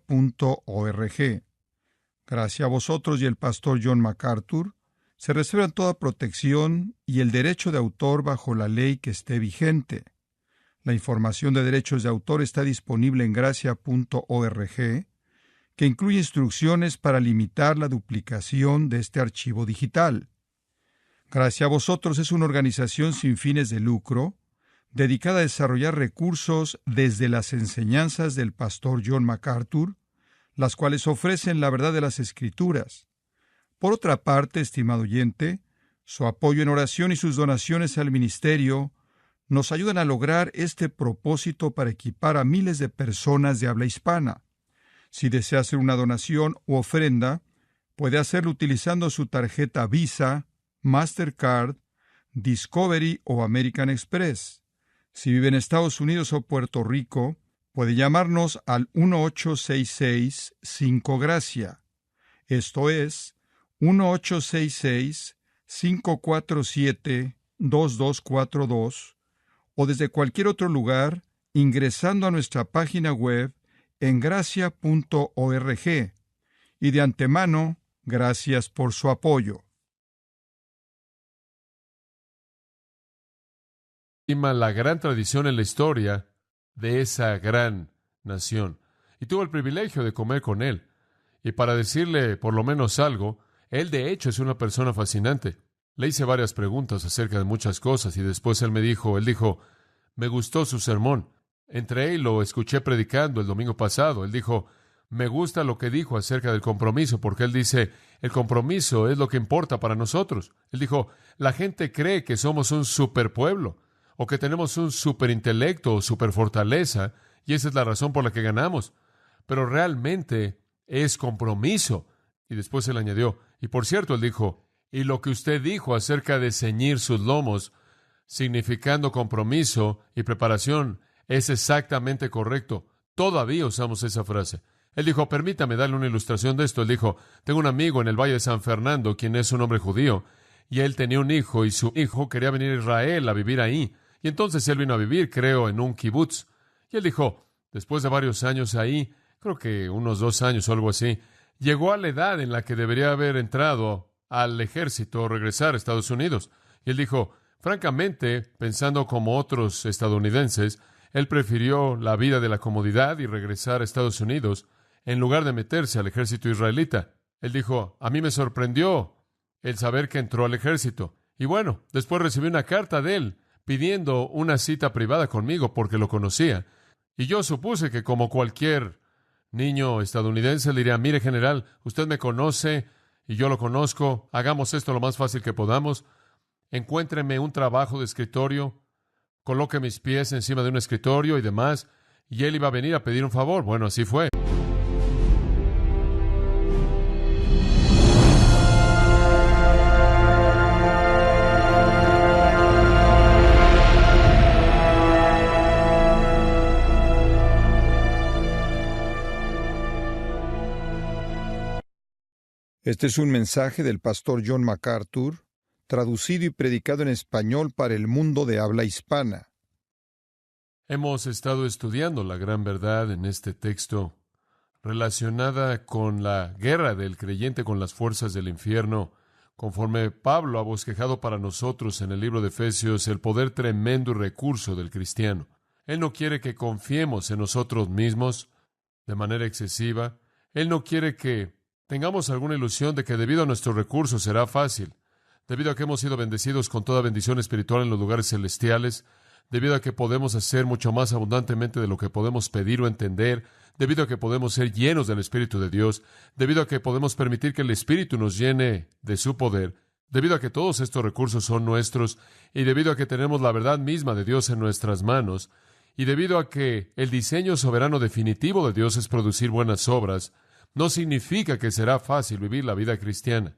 [SPEAKER 1] Gracia a Vosotros y el pastor John MacArthur se reservan toda protección y el derecho de autor bajo la ley que esté vigente. La información de derechos de autor está disponible en gracia.org, que incluye instrucciones para limitar la duplicación de este archivo digital. Gracia a Vosotros es una organización sin fines de lucro, dedicada a desarrollar recursos desde las enseñanzas del pastor John MacArthur, las cuales ofrecen la verdad de las Escrituras. Por otra parte, estimado oyente, su apoyo en oración y sus donaciones al ministerio nos ayudan a lograr este propósito para equipar a miles de personas de habla hispana. Si desea hacer una donación u ofrenda, puede hacerlo utilizando su tarjeta Visa, Mastercard, Discovery o American Express. Si vive en Estados Unidos o Puerto Rico, puede llamarnos al 1-866-5-GRACIA. Esto es 1-866-547-2242, o desde cualquier otro lugar ingresando a nuestra página web en gracia.org. Y de antemano, gracias por su apoyo.
[SPEAKER 2] La gran tradición en la historia de esa gran nación. Y tuve el privilegio de comer con él. Y para decirle por lo menos algo, él de hecho es una persona fascinante. Le hice varias preguntas acerca de muchas cosas y después él dijo, me gustó su sermón. Entré y lo escuché predicando el domingo pasado. Él dijo, me gusta lo que dijo acerca del compromiso, porque él dice, el compromiso es lo que importa para nosotros. Él dijo, la gente cree que somos un superpueblo, o que tenemos un superintelecto o superfortaleza, y esa es la razón por la que ganamos. Pero realmente es compromiso. Y después él añadió, y por cierto, él dijo, y lo que usted dijo acerca de ceñir sus lomos, significando compromiso y preparación, es exactamente correcto. Todavía usamos esa frase. Él dijo, permítame darle una ilustración de esto. Él dijo, tengo un amigo en el Valle de San Fernando, quien es un hombre judío, y él tenía un hijo, y su hijo quería venir a Israel a vivir ahí. Y entonces él vino a vivir, creo, en un kibutz. Y él dijo, después de varios años ahí, creo que unos 2 años o algo así, llegó a la edad en la que debería haber entrado al ejército o regresar a Estados Unidos. Y él dijo, francamente, pensando como otros estadounidenses, él prefirió la vida de la comodidad y regresar a Estados Unidos en lugar de meterse al ejército israelita. Él dijo, a mí me sorprendió el saber que entró al ejército. Y bueno, después recibí una carta de él pidiendo una cita privada conmigo porque lo conocía. Y yo supuse que como cualquier niño estadounidense le diría, mire general, usted me conoce y yo lo conozco, hagamos esto lo más fácil que podamos. encuéntreme un trabajo de escritorio, coloque mis pies encima de un escritorio y demás, y él iba a venir a pedir un favor. Bueno, así fue.
[SPEAKER 1] Este es un mensaje del pastor John MacArthur, traducido y predicado en español para el mundo de habla hispana.
[SPEAKER 2] Hemos estado estudiando la gran verdad en este texto relacionada con la guerra del creyente con las fuerzas del infierno, conforme Pablo ha bosquejado para nosotros en el libro de Efesios el poder tremendo y recurso del cristiano. Él no quiere que confiemos en nosotros mismos de manera excesiva. Él no quiere que tengamos alguna ilusión de que debido a nuestros recursos será fácil, debido a que hemos sido bendecidos con toda bendición espiritual en los lugares celestiales, debido a que podemos hacer mucho más abundantemente de lo que podemos pedir o entender, debido a que podemos ser llenos del Espíritu de Dios, debido a que podemos permitir que el Espíritu nos llene de su poder, debido a que todos estos recursos son nuestros y debido a que tenemos la verdad misma de Dios en nuestras manos y debido a que el diseño soberano definitivo de Dios es producir buenas obras, no significa que será fácil vivir la vida cristiana.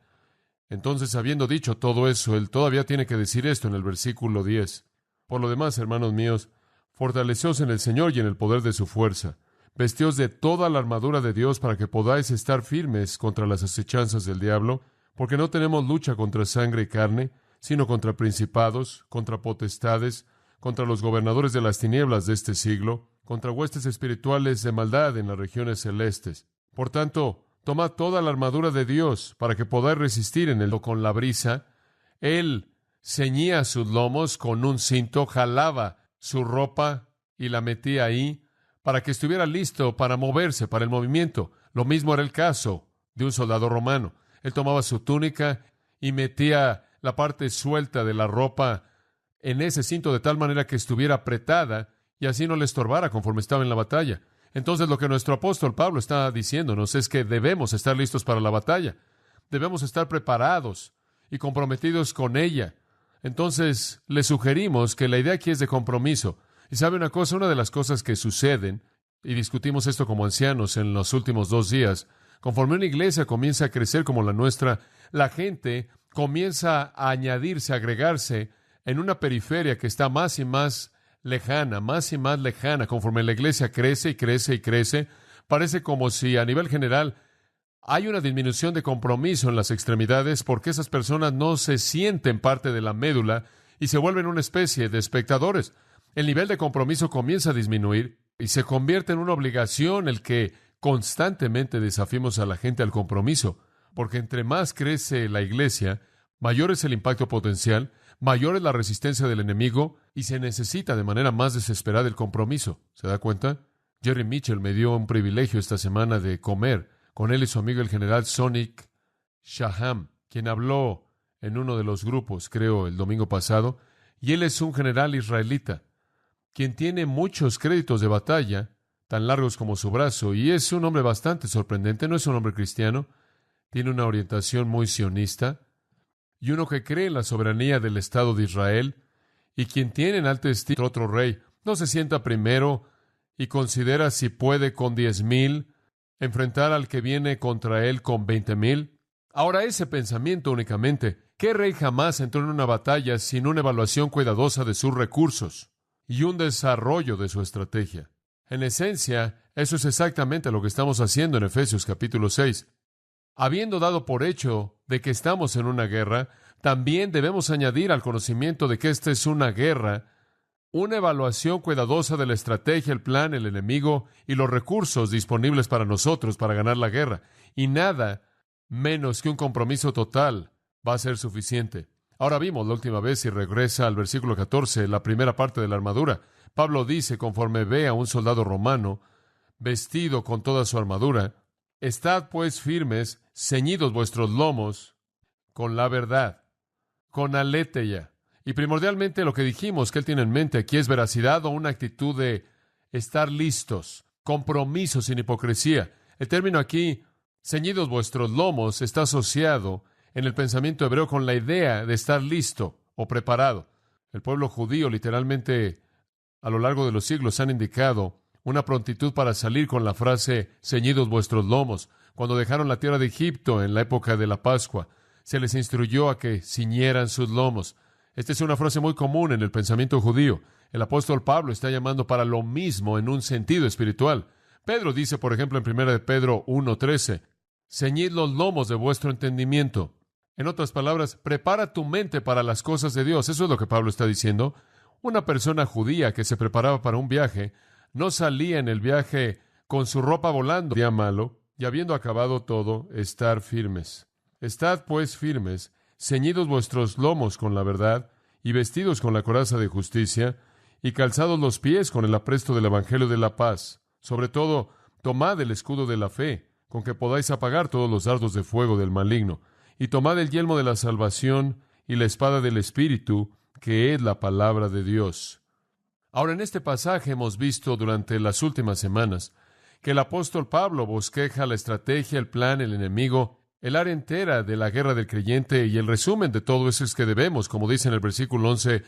[SPEAKER 2] Entonces, habiendo dicho todo eso, él todavía tiene que decir esto en el versículo 10. Por lo demás, hermanos míos, fortaleceos en el Señor y en el poder de su fuerza. Vestíos de toda la armadura de Dios para que podáis estar firmes contra las acechanzas del diablo, porque no tenemos lucha contra sangre y carne, sino contra principados, contra potestades, contra los gobernadores de las tinieblas de este siglo, contra huestes espirituales de maldad en las regiones celestes. Por tanto, tomad toda la armadura de Dios para que podáis resistir en el con la brisa. Él ceñía sus lomos con un cinto, jalaba su ropa y la metía ahí para que estuviera listo para moverse, para el movimiento. Lo mismo era el caso de un soldado romano. Él tomaba su túnica y metía la parte suelta de la ropa en ese cinto de tal manera que estuviera apretada y así no le estorbara conforme estaba en la batalla. Entonces, lo que nuestro apóstol Pablo está diciéndonos es que debemos estar listos para la batalla. Debemos estar preparados y comprometidos con ella. Entonces, le sugerimos que la idea aquí es de compromiso. Y sabe una cosa, una de las cosas que suceden, y discutimos esto como ancianos en los últimos 2 días, conforme una iglesia comienza a crecer como la nuestra, la gente comienza a añadirse, a agregarse en una periferia que está más y más lejana, más y más lejana. Conforme la iglesia crece y crece y crece, parece como si a nivel general hay una disminución de compromiso en las extremidades porque esas personas no se sienten parte de la médula y se vuelven una especie de espectadores. El nivel de compromiso comienza a disminuir y se convierte en una obligación el que constantemente desafiemos a la gente al compromiso, porque entre más crece la iglesia, mayor es el impacto potencial, mayor es la resistencia del enemigo y se necesita de manera más desesperada el compromiso. ¿Se da cuenta? Jerry Mitchell me dio un privilegio esta semana de comer con él y su amigo el general Sonic Shaham, quien habló en uno de los grupos, creo, el domingo pasado, y él es un general israelita, quien tiene muchos créditos de batalla, tan largos como su brazo, y es un hombre bastante sorprendente. No es un hombre cristiano, tiene una orientación muy sionista, y uno que cree en la soberanía del Estado de Israel, y quien tiene en alta estima otro rey, no se sienta primero y considera si puede con 10,000 enfrentar al que viene contra él con 20,000. Ahora, ese pensamiento únicamente, ¿qué rey jamás entró en una batalla sin una evaluación cuidadosa de sus recursos y un desarrollo de su estrategia? En esencia, eso es exactamente lo que estamos haciendo en Efesios capítulo 6. Habiendo dado por hecho de que estamos en una guerra, también debemos añadir al conocimiento de que esta es una guerra, una evaluación cuidadosa de la estrategia, el plan, el enemigo y los recursos disponibles para nosotros para ganar la guerra. Y nada menos que un compromiso total va a ser suficiente. Ahora vimos la última vez, y regresa al versículo 14, la primera parte de la armadura. Pablo dice, conforme ve a un soldado romano vestido con toda su armadura, estad pues firmes, ceñidos vuestros lomos con la verdad, con aletheia. Y primordialmente lo que dijimos que él tiene en mente aquí es veracidad o una actitud de estar listos, compromiso sin hipocresía. El término aquí, ceñidos vuestros lomos, está asociado en el pensamiento hebreo con la idea de estar listo o preparado. El pueblo judío literalmente a lo largo de los siglos han indicado una prontitud para salir con la frase ceñidos vuestros lomos. Cuando dejaron la tierra de Egipto en la época de la Pascua, se les instruyó a que ciñeran sus lomos. Esta es una frase muy común en el pensamiento judío. El apóstol Pablo está llamando para lo mismo en un sentido espiritual. Pedro dice, por ejemplo, en 1 de Pedro 1:13, ceñid los lomos de vuestro entendimiento. En otras palabras, prepara tu mente para las cosas de Dios. Eso es lo que Pablo está diciendo. Una persona judía que se preparaba para un viaje no salía en el viaje con su ropa volando, día malo, y habiendo acabado todo, estar firmes. Estad pues firmes, ceñidos vuestros lomos con la verdad, y vestidos con la coraza de justicia, y calzados los pies con el apresto del evangelio de la paz. Sobre todo, tomad el escudo de la fe, con que podáis apagar todos los dardos de fuego del maligno, y tomad el yelmo de la salvación y la espada del Espíritu, que es la palabra de Dios. Ahora, en este pasaje hemos visto durante las últimas semanas que el apóstol Pablo bosqueja la estrategia, el plan, el enemigo, el área entera de la guerra del creyente, y el resumen de todo eso es que debemos, como dice en el versículo 11,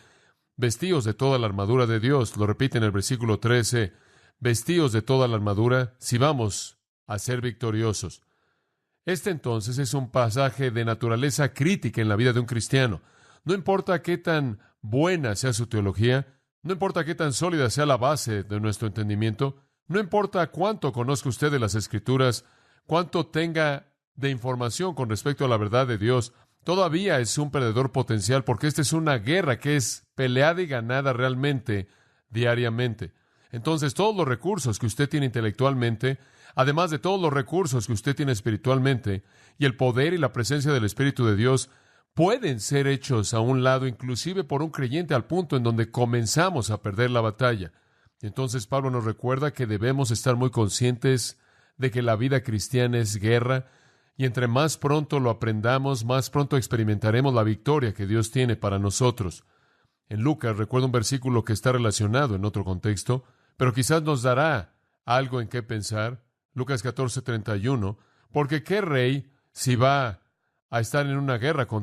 [SPEAKER 2] vestíos de toda la armadura de Dios. Lo repite en el versículo 13, vestíos de toda la armadura si vamos a ser victoriosos. Este entonces es un pasaje de naturaleza crítica en la vida de un cristiano. No importa qué tan buena sea su teología, no importa qué tan sólida sea la base de nuestro entendimiento, no importa cuánto conozca usted de las Escrituras, cuánto tenga de información con respecto a la verdad de Dios, todavía es un perdedor potencial, porque esta es una guerra que es peleada y ganada realmente diariamente. Entonces, todos los recursos que usted tiene intelectualmente, además de todos los recursos que usted tiene espiritualmente, y el poder y la presencia del Espíritu de Dios, pueden ser hechos a un lado, inclusive por un creyente, al punto en donde comenzamos a perder la batalla. Entonces Pablo nos recuerda que debemos estar muy conscientes de que la vida cristiana es guerra, y entre más pronto lo aprendamos, más pronto experimentaremos la victoria que Dios tiene para nosotros. En Lucas recuerdo un versículo que está relacionado en otro contexto, pero quizás nos dará algo en qué pensar. Lucas 14:31, porque ¿qué rey, si va a estar en una guerra contra